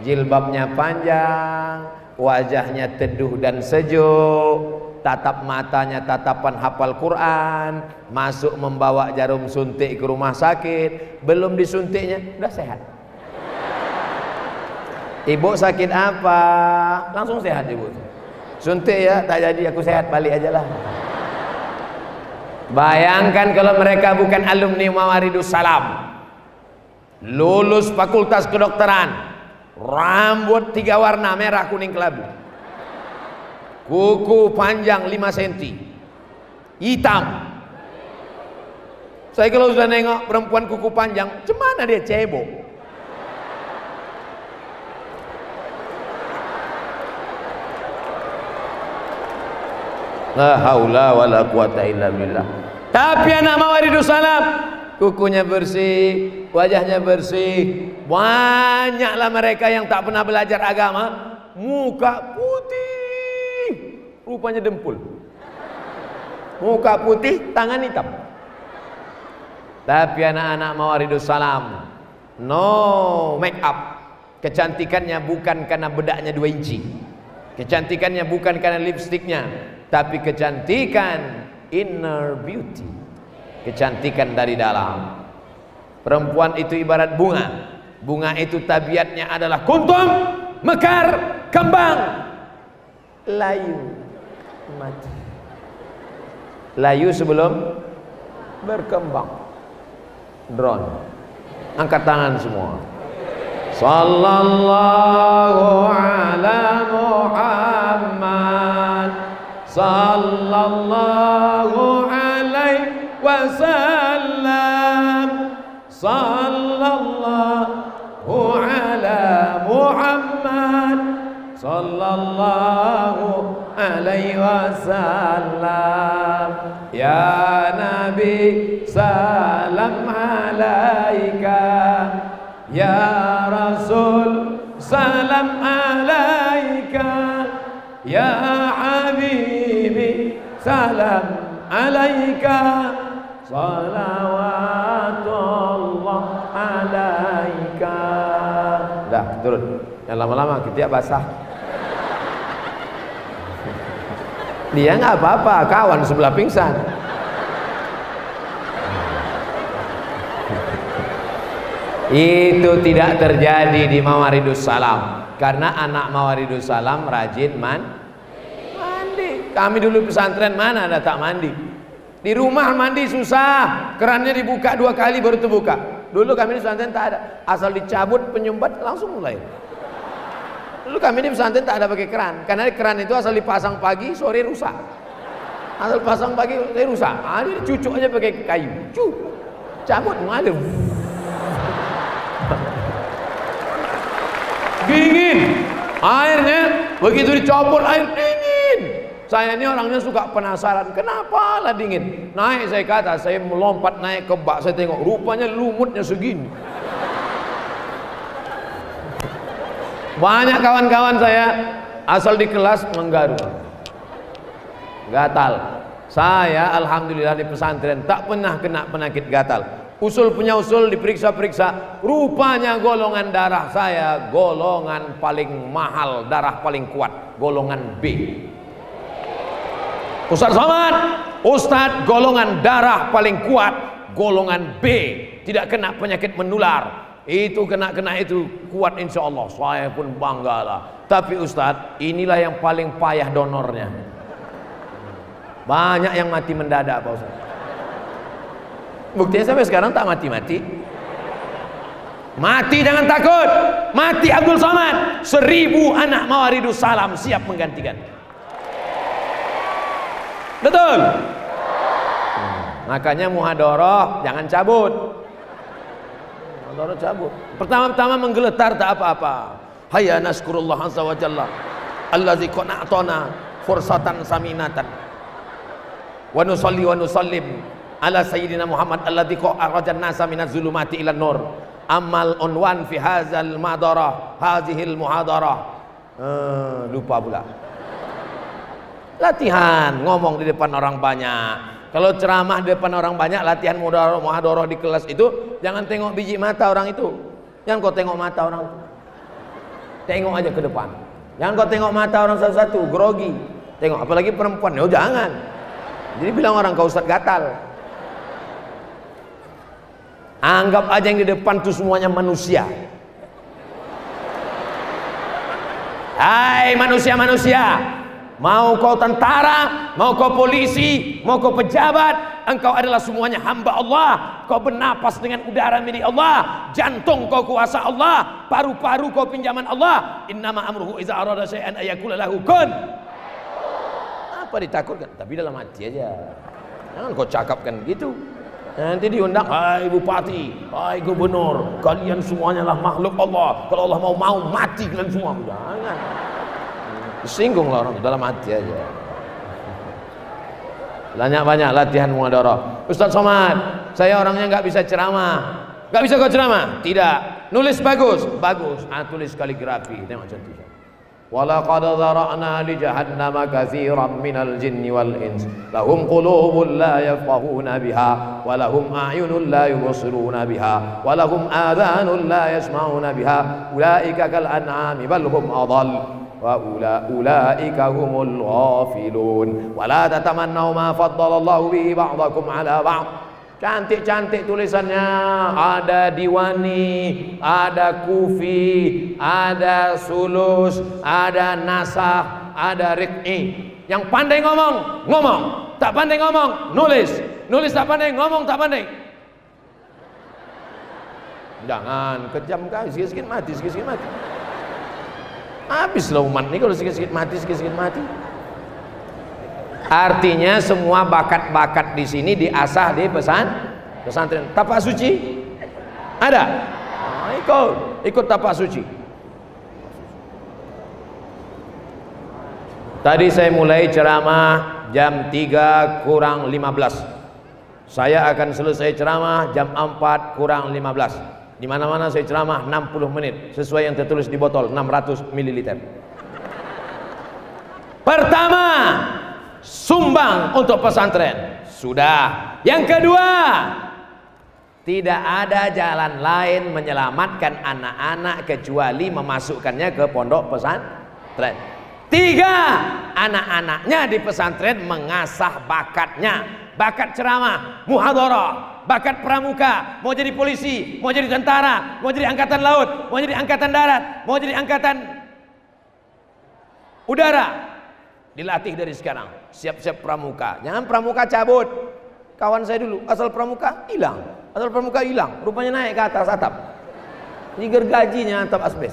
Jilbabnya panjang, wajahnya teduh dan sejuk, tatap matanya tatapan hafal Quran, masuk membawa jarum suntik ke rumah sakit, belum disuntiknya udah sehat. Ibu sakit apa? Langsung sehat ibu. Suntik ya, tak jadi, aku sehat, balik aja lah. Bayangkan kalau mereka bukan alumni Mawaridus Salam, lulus fakultas kedokteran, rambut 3 warna, merah, kuning, kelabu, kuku panjang 5 cm, hitam. Saya kalau sudah nengok perempuan kuku panjang, cemana dia cebok. La haula wala quwata illa billah. Tapi anak Mawaridus Salam, kukunya bersih, wajahnya bersih. Banyaklah mereka yang tak pernah belajar agama, muka putih, rupanya dempul. Muka putih, tangan hitam. Tapi anak-anak Mawaridus Salam, no make up. Kecantikannya bukan karena bedaknya 2 inci. Kecantikannya bukan karena lipstiknya, tapi kecantikan inner beauty, kecantikan dari dalam. Perempuan itu ibarat bunga. Bunga itu tabiatnya adalah kuntum, mekar, kembang, layu, mati. Layu sebelum berkembang. Drone. Angkat tangan semua. Sallallahu ala Muhammad, sallallahu alaihi wasallam, sallallahu ala Muhammad, sallallahu alaihi wasallam. Ya Nabi salam alaika, ya Rasul salam alaika, ya Habibi salam alaika, salawatullah alaika. Dah turun, yang lama-lama ketiak basah. Dia nggak apa-apa, kawan sebelah pingsan. Itu tidak terjadi di Mawaridus Salam, karena anak Mawaridus Salam rajin mandi. Kami dulu pesantren mana ada tak mandi? Di rumah mandi susah, kerannya dibuka 2 kali baru terbuka. Dulu kami di pesantren tak ada, asal dicabut penyumbat langsung mulai. Dulu kami di pesantren tak ada pakai keran, karena keran itu asal dipasang pagi sore rusak. Asal pasang pagi sore rusak. Dia cucuk aja pakai kayu, cabut mengalir. Dingin airnya, begitu dicopot air dingin. Saya ini orangnya suka penasaran, kenapa lah dingin. Naik saya ke atas, saya melompat naik ke bak, saya tengok rupanya lumutnya segini. Banyak kawan-kawan saya asal di kelas menggaruk, gatal. Saya alhamdulillah di pesantren tak pernah kena penyakit gatal. Usul punya usul, diperiksa-periksa, rupanya golongan darah saya golongan paling mahal, darah paling kuat, golongan B. Ustaz Somad, Ustaz golongan darah paling kuat, golongan B, tidak kena penyakit menular. Itu kena itu kuat insya Allah. Saya pun banggalah. Tapi Ustaz, inilah yang paling payah donornya. Banyak yang mati mendadak Pak Ustaz. Buktinya sampai sekarang tak mati-mati. Mati jangan takut. Mati Abdul Somad, 1000 anak Mawaridus Salam siap menggantikan. Betul. Makanya muhadharah jangan cabut. Muhadharah cabut. Pertama-tama menggeletar tak apa-apa. Hayya naskurullah azza wa jalla allazi qana'tana fursatan saminatan. Wa nusalli wa nusallim ala sayyidina Muhammad alladzi kharajan nasa minaz zulumati ilan nur. Amal unwan fi hadzal madarah hadzihil muhadarah. Lupa pula. Latihan ngomong di depan orang banyak. Kalau ceramah di depan orang banyak, latihan muhadharah di kelas itu, jangan tengok biji mata orang itu. Jangan kau tengok mata orang itu. Tengok aja ke depan. Jangan kau tengok mata orang satu-satu, grogi. Tengok, apalagi perempuan. Oh jangan. Jadi bilang orang kau ustaz gatal. Anggap aja yang di depan itu semuanya manusia. Hai manusia-manusia, Mau kau tentara, mau kau polisi, mau kau pejabat, engkau adalah semuanya hamba Allah. Kau bernapas dengan udara milik Allah, jantung kau kuasa Allah, paru-paru kau pinjaman Allah. Innama amruhu iza arada syai'an ayaqula lahu kun. Apa ditakutkan? Tapi dalam hati aja. Jangan kau cakapkan gitu. Nanti diundang, hai bupati, hai gubernur, kalian semuanya lah makhluk Allah. Kalau Allah mau mati kalian semua. Jangan. Singgung lah orang dalam hati aja. Banyak-banyak latihan muhadharah. Ustaz Somad, saya orangnya nggak bisa ceramah. Nggak bisa kau ceramah? Tidak. Nulis bagus, bagus. Tulis kaligrafi. Tengok cantik. Walaqad dzara'na li jahannama katsiran minal jinni wal ins lahum qulubun la yafqahuna biha wa lahum a'yunun la yubsiruna biha wa lahum adhanun la yasma'una biha ulaika kal an'ami bal hum adall wa ulaika humul ghafilun wa la tatamannaw ma faddalallahu bihi ba'dakum 'ala ba'd. Cantik-cantik tulisannya, ada Diwani, ada Kufi, ada Sulus, ada Nasakh, ada Riq'i. Yang pandai ngomong, ngomong. Tak pandai ngomong, nulis. Nulis tak pandai, ngomong tak pandai. Jangan kejam kali, sikit-sikit mati, sikit-sikit mati. Habislah umat ini kalau sikit-sikit mati, sikit-sikit mati. Artinya semua bakat-bakat di sini diasah di pesantren. Tapak suci ada? Ikut tapak suci. Tadi saya mulai ceramah jam 3 kurang 15. Saya akan selesai ceramah jam 4 kurang 15. Di mana-mana saya ceramah 60 menit sesuai yang tertulis di botol 600 ml. Pertama, sumbang untuk pesantren. Sudah. Yang kedua, tidak ada jalan lain menyelamatkan anak-anak kecuali memasukkannya ke pondok pesantren. 3, anak-anaknya di pesantren mengasah bakatnya. Bakat ceramah, muhadharah, bakat pramuka, mau jadi polisi, mau jadi tentara, mau jadi angkatan laut, mau jadi angkatan darat, mau jadi angkatan udara. Dilatih dari sekarang, siap-siap pramuka. Jangan pramuka cabut. Kawan saya dulu asal pramuka hilang, rupanya naik ke atas atap. Ini gergajinya atap asbes.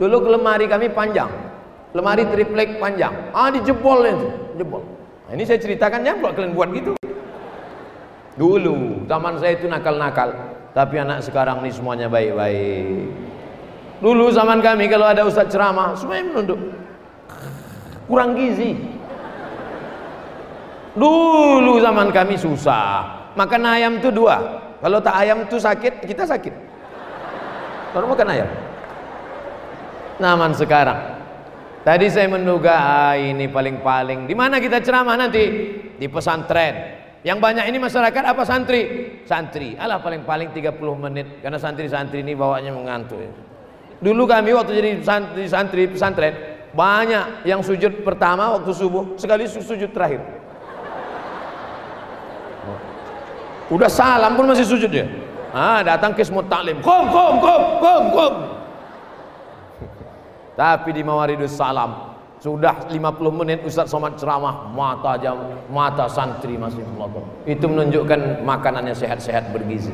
Dulu lemari kami panjang, lemari triplek panjang. Dijebol itu, jebol. Nah, ini saya ceritakan ya, kalian buat gitu. Dulu zaman saya itu nakal-nakal, tapi anak sekarang ini semuanya baik-baik. Dulu zaman kami kalau ada ustaz ceramah, semuanya menunduk. Kurang gizi. Dulu zaman kami susah. Makan ayam itu 2. Kalau tak ayam itu sakit, kita sakit. Baru makan ayam. Zaman sekarang. Tadi saya menduga ini paling-paling. Di mana kita ceramah nanti? Di pesantren. Yang banyak ini masyarakat apa santri? Santri. Alah paling-paling 30 menit. Karena santri-santri ini bawanya mengantuk. Dulu kami waktu jadi santri pesantren, banyak yang sujud pertama waktu subuh, sekali sujud terakhir. Udah salam pun masih sujud dia. Datang ke semut taklim, kom. Tapi di Mawaridus Salam sudah 50 menit Ustaz Somad ceramah, mata santri masih melotot. Itu menunjukkan makanannya sehat-sehat bergizi.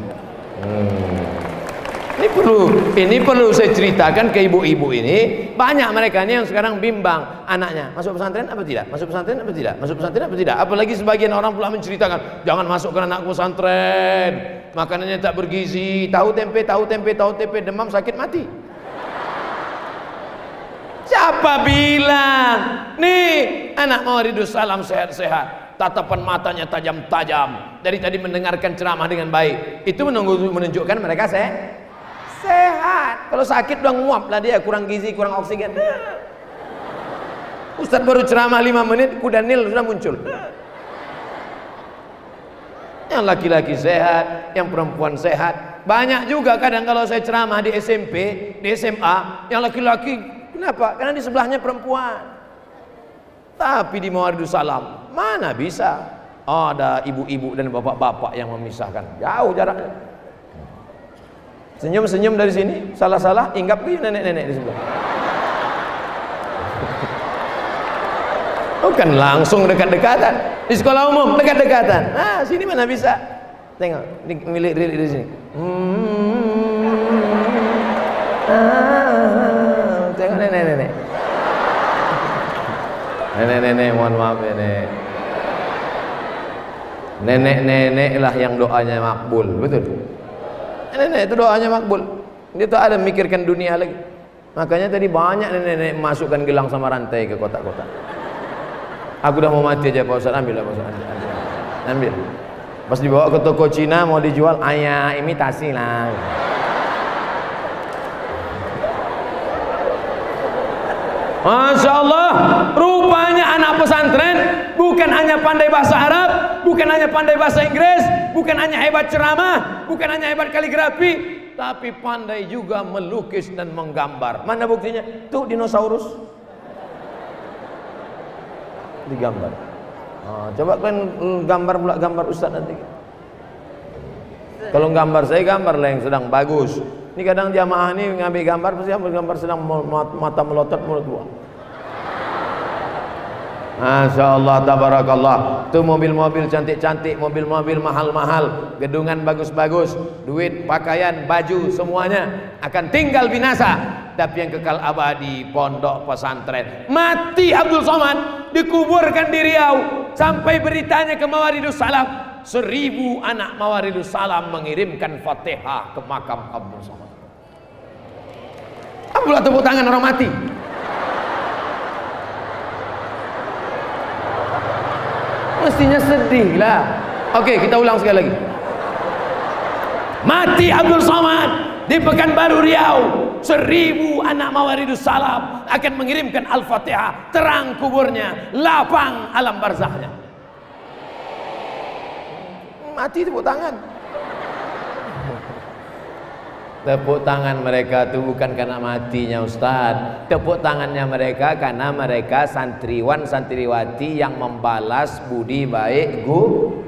Ini perlu saya ceritakan ke ibu-ibu ini. Banyak mereka ini yang sekarang bimbang anaknya masuk pesantren apa tidak, masuk pesantren apa tidak, masuk pesantren apa tidak. Apalagi sebagian orang pula menceritakan, jangan masukkan anakku pesantren, makanannya tak bergizi, tahu tempe, demam sakit mati. Siapa bilang? Nih anak Mawaridus Salam sehat-sehat, tatapan matanya tajam-tajam, dari tadi mendengarkan ceramah dengan baik. Itu menunjukkan mereka sehat. Kalau sakit udah nguap lah dia, kurang gizi, kurang oksigen. Ustaz baru ceramah 5 menit, kuda nil sudah muncul. Yang laki-laki sehat, yang perempuan sehat. Banyak juga kadang kalau saya ceramah di SMP, di SMA, yang laki-laki, kenapa? Karena di sebelahnya perempuan. Tapi di Mawaridus Salam mana bisa ada ibu-ibu dan bapak-bapak yang memisahkan, jauh jaraknya. Senyum-senyum dari sini, salah-salah inggap ke nenek-nenek di sebelah. Bukan langsung dekat-dekatan. Di sekolah umum dekat-dekatan. Nah, sini mana bisa? Tengok, milik di sini. Tengok nenek. Nenek, mohon maaf nenek. Nenek lah yang doanya makbul, betul? Nenek itu doanya makbul. Dia tak ada memikirkan dunia lagi. Makanya tadi banyak nenek masukkan gelang sama rantai ke kotak-kotak. Aku udah mau mati aja Pak Ustaz, ambil lah Pak Ustaz, ambil. Pas dibawa ke toko Cina mau dijual, ayah imitasi lah. Masya Allah, rupanya anak pesantren bukan hanya pandai bahasa Arab, bukan hanya pandai bahasa Inggris, bukan hanya hebat ceramah, bukan hanya hebat kaligrafi, tapi pandai juga melukis dan menggambar. Mana buktinya? Tuh dinosaurus digambar. Coba kalian gambar pula gambar Ustaz nanti. Kalau gambar saya gambar lah yang sedang bagus. Ini kadang jamaah ini ngambil gambar, pasti ambil gambar sedang mata melotot mulut buang. Masya Allah, tabarakallah. Itu mobil-mobil cantik-cantik, mobil-mobil mahal-mahal, gedungan bagus-bagus, duit, pakaian, baju, semuanya akan tinggal binasa. Tapi yang kekal abadi pondok pesantren. Mati Abdul Somad, dikuburkan di Riau, sampai beritanya ke Mawaridus Salam. 1000 anak Mawaridus Salam mengirimkan Fatihah ke makam Abdul Somad. Apa pula tepuk tangan orang mati? Mestinya sedih lah. Oke, kita ulang sekali lagi. Mati Abdul Somad di Pekanbaru Riau. 1000 anak Mawaridus Salam akan mengirimkan Al-Fatihah. Terang kuburnya, lapang alam barzahnya. Mati tepuk tangan. Tepuk tangan mereka itu bukan karena matinya Ustaz. Tepuk tangannya mereka karena mereka santriwan santriwati yang membalas budi baik guru.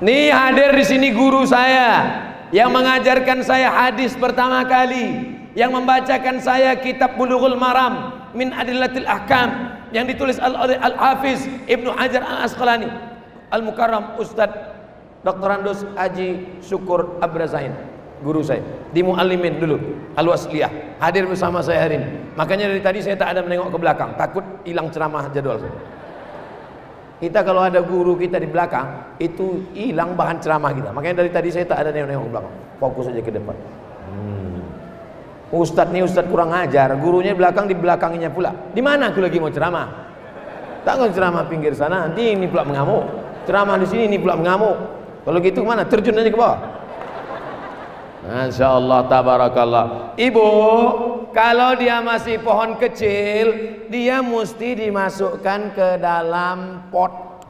Nih hadir di sini guru saya yang mengajarkan saya hadis pertama kali, yang membacakan saya kitab Bulughul Maram min Adillatil Ahkam yang ditulis Al-Hafiz Ibnu Hajar Al-Asqalani Al-Mukarram Ustadz Dr. Andus Haji Syukur Abrazain, guru saya di Muallimin dulu Al-Wasliyah, hadir bersama saya hari ini. Makanya dari tadi saya tak ada menengok ke belakang, takut hilang ceramah jadwal saya. Kita kalau ada guru kita di belakang itu hilang bahan ceramah kita. Makanya dari tadi saya tak ada nengok ke belakang, fokus saja ke depan. Ustadz nih Ustadz kurang ajar, gurunya di belakangnya pula. Di mana aku lagi mau ceramah? Tak mau ceramah pinggir sana, nanti ini pula mengamuk. Ceramah di sini ini pula mengamuk. Kalau gitu kemana? Terjun aja ke bawah. Masya Allah, tabarakallah. Ibu, kalau dia masih pohon kecil, dia mesti dimasukkan ke dalam pot.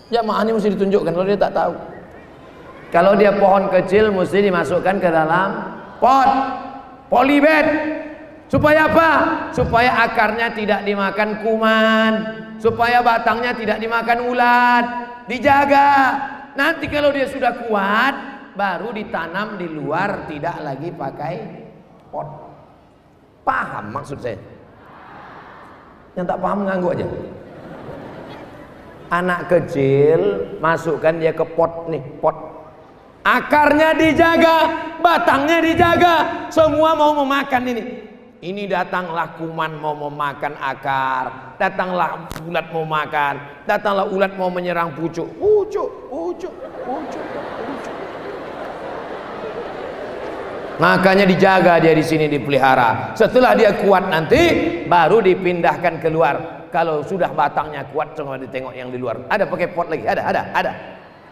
Jamaah ini mesti ditunjukkan kalau dia tak tahu. Kalau dia pohon kecil mesti dimasukkan ke dalam pot, polybag. Supaya apa? Supaya akarnya tidak dimakan kuman, supaya batangnya tidak dimakan ulat. Dijaga. Nanti kalau dia sudah kuat, baru ditanam di luar, tidak lagi pakai pot. Paham maksud saya? Yang tak paham nganggu aja. Anak kecil masukkan dia ke pot nih, pot. Akarnya dijaga, batangnya dijaga, semua mau memakan ini. Ini datanglah kuman mau memakan akar, datanglah ulat mau makan, datanglah ulat mau menyerang pucuk. Makanya dijaga dia di sini, dipelihara. Setelah dia kuat nanti baru dipindahkan keluar. Kalau sudah batangnya kuat, coba ditengok yang di luar. Ada pakai pot lagi? Ada.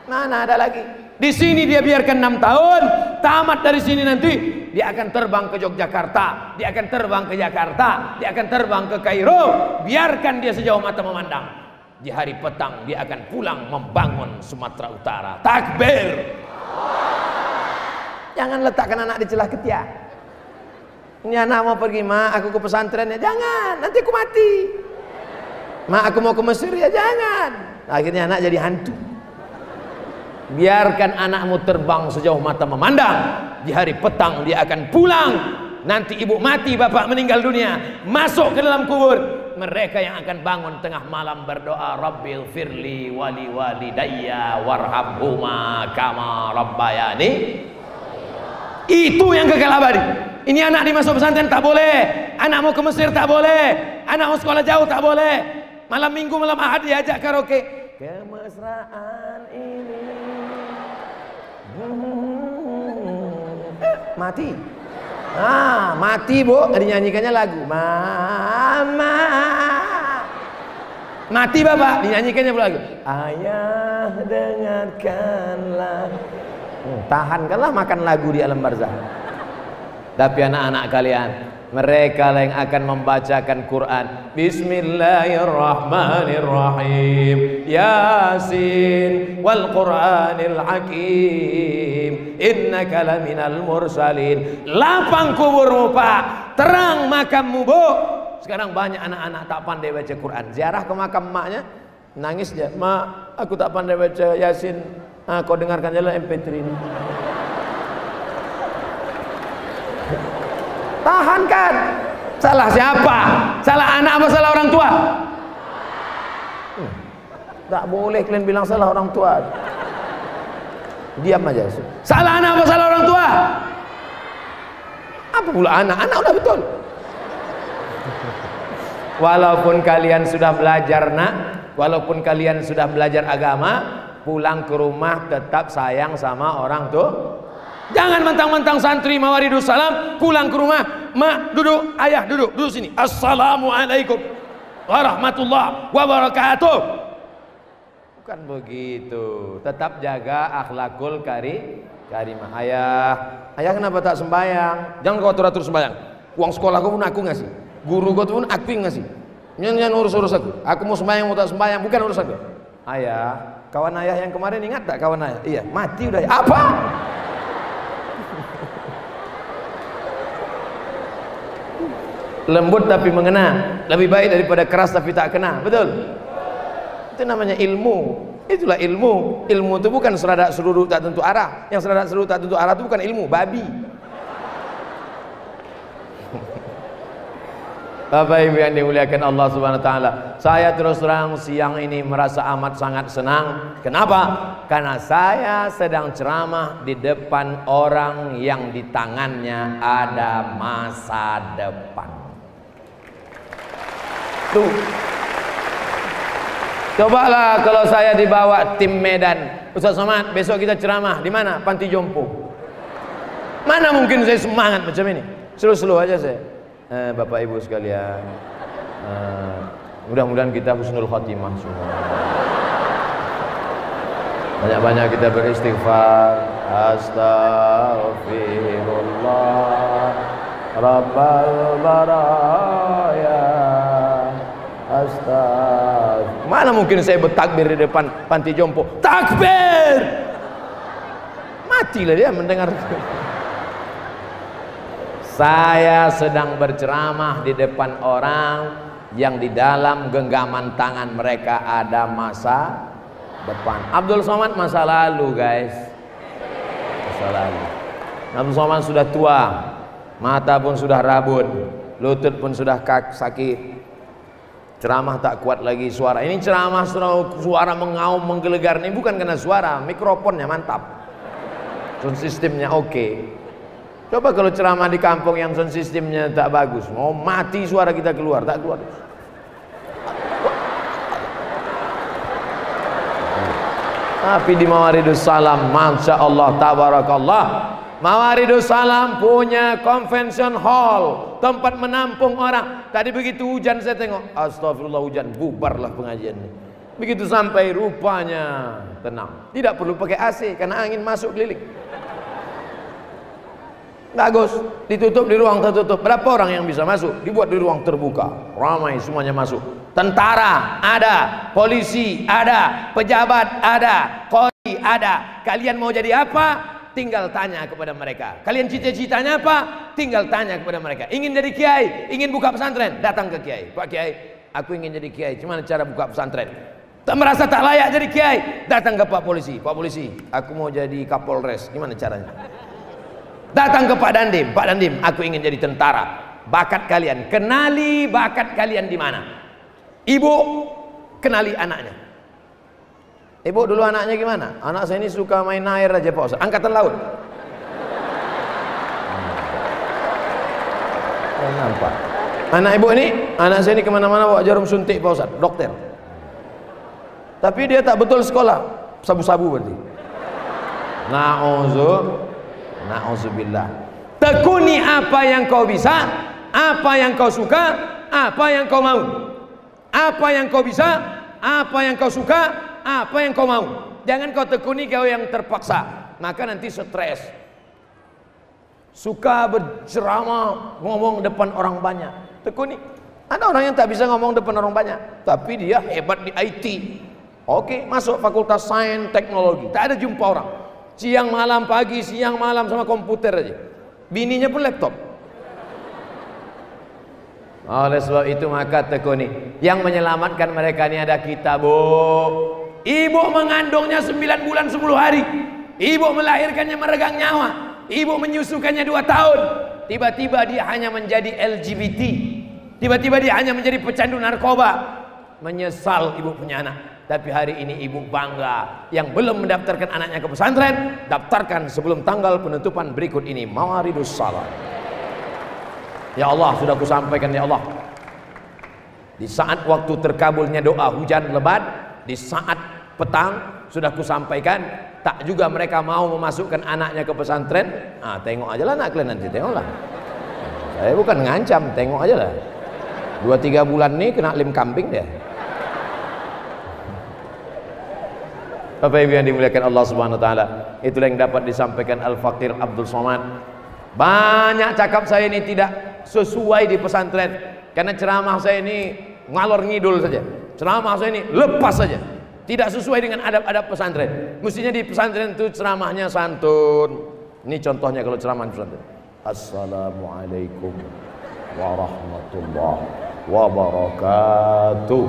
Mana ada lagi? Di sini dia biarkan 6 tahun, tamat dari sini nanti dia akan terbang ke Yogyakarta, dia akan terbang ke Jakarta, dia akan terbang ke Kairo. Biarkan dia sejauh mata memandang. Di hari petang dia akan pulang membangun Sumatera Utara. Takbir. Jangan letakkan anak di celah ketiak. Ini anak mau pergi, ma, aku ke pesantren ya. Jangan, nanti aku mati. Ma, aku mau ke Mesir ya. Jangan. Akhirnya anak jadi hantu. Biarkan anakmu terbang sejauh mata memandang. Di hari petang dia akan pulang Nanti ibu mati, bapak meninggal dunia, masuk ke dalam kubur, mereka yang akan bangun tengah malam berdoa, Rabbil firli wali walidayya warhamhuma kama rabbayani. Itu yang kekal abadi. Ini anak dimasuk pesantren tak boleh, anak mau ke Mesir tak boleh, anak mau sekolah jauh tak boleh, malam minggu malam ahad diajak karaoke. Kemesraan ini mati. Ah, mati bu, dinyanyikannya lagu Mama. Mati bapak, dinyanyikannya lagu Ayah dengarkanlah. Tahankanlah makan lagu di alam barzah. Tapi anak-anak kalian, mereka yang akan membacakan Quran, Bismillahirrahmanirrahim, Yasin wal Quranil Hakim, innaka laminal mursalin. Lapang kuburmu pak, terang makammu bu. Sekarang banyak anak-anak tak pandai baca Quran. Ziarah ke makam maknya, nangis dia, mak aku tak pandai baca Yasin. Kau dengarkan jalan MP3 ini. Tahankan. Salah siapa? Salah anak apa salah orang tua? Tak boleh kalian bilang salah orang tua. Diam aja. Salah anak apa salah orang tua? Apa pula anak? Anak udah betul. Walaupun kalian sudah belajar nak, walaupun kalian sudah belajar agama, pulang ke rumah tetap sayang sama orang tua. Jangan mentang-mentang santri Mawaridus Salam pulang ke rumah, mak duduk, ayah duduk sini. Assalamualaikum warahmatullahi wabarakatuh. Bukan begitu. Tetap jaga akhlakul karimah. Ayah kenapa tak sembahyang? Jangan kau atur-atur sembahyang. Uang sekolah kau pun aku ngasih, guru kau pun aku ngasih. Jangan urus aku. Aku mau sembahyang mau tak sembahyang bukan urus aku. Ayah, kawan ayah yang kemarin ingat tak kawan ayah? Iya, mati udah. Apa? Lembut tapi mengena, lebih baik daripada keras tapi tak kena. Betul? Itu namanya ilmu. Itulah ilmu. Ilmu itu bukan seradak seruduk tak tentu arah. Yang seradak seruduk tak tentu arah itu bukan ilmu, babi. Bapak Ibu yang dimuliakan Allah Subhanahu wa taala, saya terus terang siang ini merasa amat sangat senang. Kenapa? Karena saya sedang ceramah di depan orang yang di tangannya ada masa depan. Tuh. Cobalah kalau saya dibawa tim Medan, Ustaz Somad, besok kita ceramah di mana? Panti Jompo. Mana mungkin saya semangat macam ini? Slow-slow aja saya. Bapak Ibu sekalian, mudah-mudahan kita husnul khotimah semua. Banyak-banyak kita beristighfar. Astaghfirullah Rabbal baraya. Astaghfirullah. Mana mungkin saya bertakbir di depan Panti Jompo? Takbir! Matilah dia mendengar. Saya sedang berceramah di depan orang yang di dalam genggaman tangan mereka ada masa depan. Abdul Somad masa lalu guys, masa lalu. Abdul Somad sudah tua, mata pun sudah rabun, lutut pun sudah sakit, ceramah tak kuat lagi suara. Ini ceramah suara mengaum menggelegar, ini bukan karena suara, mikrofonnya mantap, sound sistemnya oke. Coba kalau ceramah di kampung yang sound sistemnya tak bagus, mau mati suara kita keluar, tak keluar. Tapi di Mawaridus Salam, Masya Allah, Tabarakallah, Mawaridus Salam punya convention hall, tempat menampung orang. Tadi begitu hujan saya tengok, astagfirullah hujan, bubarlah pengajiannya. Begitu sampai rupanya tenang, tidak perlu pakai AC karena angin masuk keliling. Bagus, ditutup di ruang tertutup. Berapa orang yang bisa masuk? Dibuat di ruang terbuka, ramai semuanya masuk. Tentara ada, polisi ada, pejabat ada, qori ada. Kalian mau jadi apa? Tinggal tanya kepada mereka. Kalian cita-citanya apa? Tinggal tanya kepada mereka. Ingin jadi kiai, ingin buka pesantren, datang ke kiai. Pak Kiai, aku ingin jadi kiai, gimana cara buka pesantren? Tak merasa tak layak jadi kiai, datang ke Pak Polisi. Pak Polisi, aku mau jadi Kapolres, gimana caranya? Datang ke Pak Dandim, Pak Dandim, aku ingin jadi tentara. Bakat kalian, kenali bakat kalian di mana. Ibu kenali anaknya. Ibu dulu anaknya gimana? Anak saya ini suka main air aja Pak Ustaz. Angkatan laut. Nampak. Anak ibu ini, anak saya ini kemana-mana bawa jarum suntik Pak Ustaz, dokter. Tapi dia tak betul sekolah, sabu-sabu berarti. Na'udzubillah. Tekuni apa yang kau bisa, apa yang kau suka, apa yang kau mau. Apa yang kau bisa, apa yang kau suka, apa yang kau mau. Jangan kau tekuni kau yang terpaksa, maka nanti stres. Suka berceramah, ngomong depan orang banyak, tekuni. Ada orang yang tak bisa ngomong depan orang banyak, tapi dia hebat di IT. Oke, masuk fakultas sains teknologi, tak ada jumpa orang. Siang malam, pagi, siang malam sama komputer aja. Bininya pun laptop. Oleh sebab itu maka tekuni. Yang menyelamatkan mereka ini ada kita, Bu. Ibu mengandungnya 9 bulan 10 hari. Ibu melahirkannya meregang nyawa. Ibu menyusukannya 2 tahun. Tiba-tiba dia hanya menjadi LGBT. Tiba-tiba dia hanya menjadi pecandu narkoba. Menyesal ibu punya anak. Tapi hari ini ibu bangga. Yang belum mendaftarkan anaknya ke pesantren, daftarkan sebelum tanggal penentuan berikut ini. Mawaridus Salam. Ya Allah, sudah kusampaikan ya Allah. Di saat waktu terkabulnya doa hujan lebat, di saat petang sudah kusampaikan, tak juga mereka mau memasukkan anaknya ke pesantren. Ah, tengok aja lah anak kalian nanti, tengoklah. Saya bukan ngancam, tengok aja lah. 2-3 bulan nih kena lem kambing deh. Bapak Ibu yang dimuliakan Allah Subhanahu wa taala, itulah yang dapat disampaikan Al-Faqir Abdul Somad. Banyak cakap saya ini tidak sesuai di pesantren, karena ceramah saya ini ngalor ngidul saja. Ceramah saya ini lepas saja, tidak sesuai dengan adab-adab pesantren. Mestinya di pesantren itu ceramahnya santun. Ini contohnya kalau ceramah di pesantren. Assalamualaikum warahmatullahi wabarakatuh.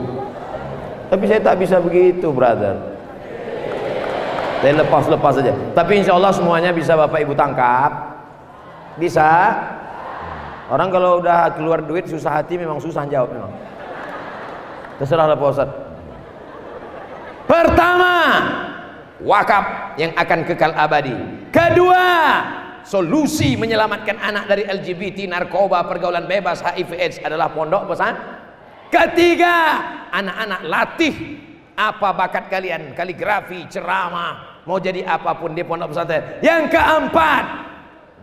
Tapi saya tak bisa begitu, brother. Saya lepas-lepas saja. Tapi insya Allah semuanya bisa Bapak Ibu tangkap. Bisa. Orang kalau udah keluar duit susah hati, memang susah jawab memang. Terserahlah Pak Ustaz. Pertama, wakaf yang akan kekal abadi. Kedua, solusi menyelamatkan anak dari LGBT, narkoba, pergaulan bebas, HIV/AIDS adalah pondok pesan. Ketiga, anak-anak latih apa bakat kalian, kaligrafi, ceramah, mau jadi apapun di pondok pesantren. Yang keempat,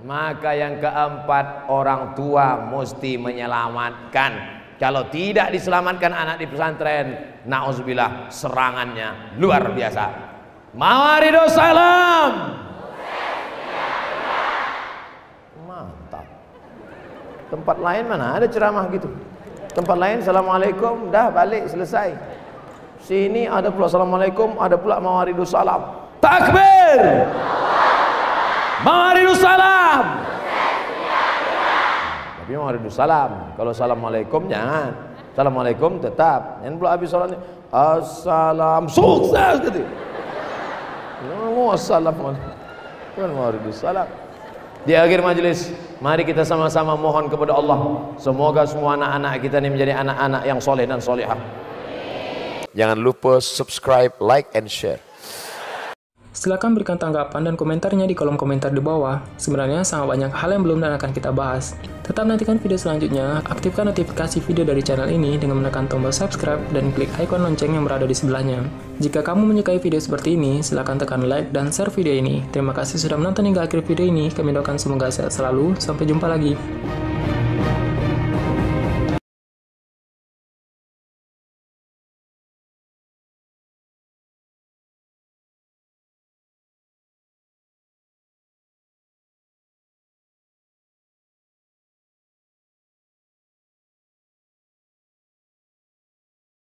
maka yang keempat, orang tua mesti menyelamatkan. Kalau tidak diselamatkan anak di pesantren, na'udzubillah, serangannya luar biasa. Mawaridus Salam. Mantap. Tempat lain mana ada ceramah gitu? Tempat lain Assalamualaikum, dah balik, selesai. Sini ada pula Assalamualaikum, ada pula Mawaridus Salam. Takbir. Mawaridus Salam. Tapi Mawaridus Salam. Kalau Assalamualaikum jangan. Assalamualaikum tetap. Jangan pula habis salatnya Assalam, sukses gitu. Assalamualaikum. Mawaridus Salam. Di akhir majelis, mari kita sama-sama mohon kepada Allah, semoga semua anak-anak kita ini menjadi anak-anak yang soleh dan solehah. Jangan lupa subscribe, like, and share. Silahkan berikan tanggapan dan komentarnya di kolom komentar di bawah. Sebenarnya sangat banyak hal yang belum dan akan kita bahas. Tetap nantikan video selanjutnya, aktifkan notifikasi video dari channel ini dengan menekan tombol subscribe dan klik ikon lonceng yang berada di sebelahnya. Jika kamu menyukai video seperti ini, silahkan tekan like dan share video ini. Terima kasih sudah menonton hingga akhir video ini, kami doakan semoga sehat selalu, sampai jumpa lagi.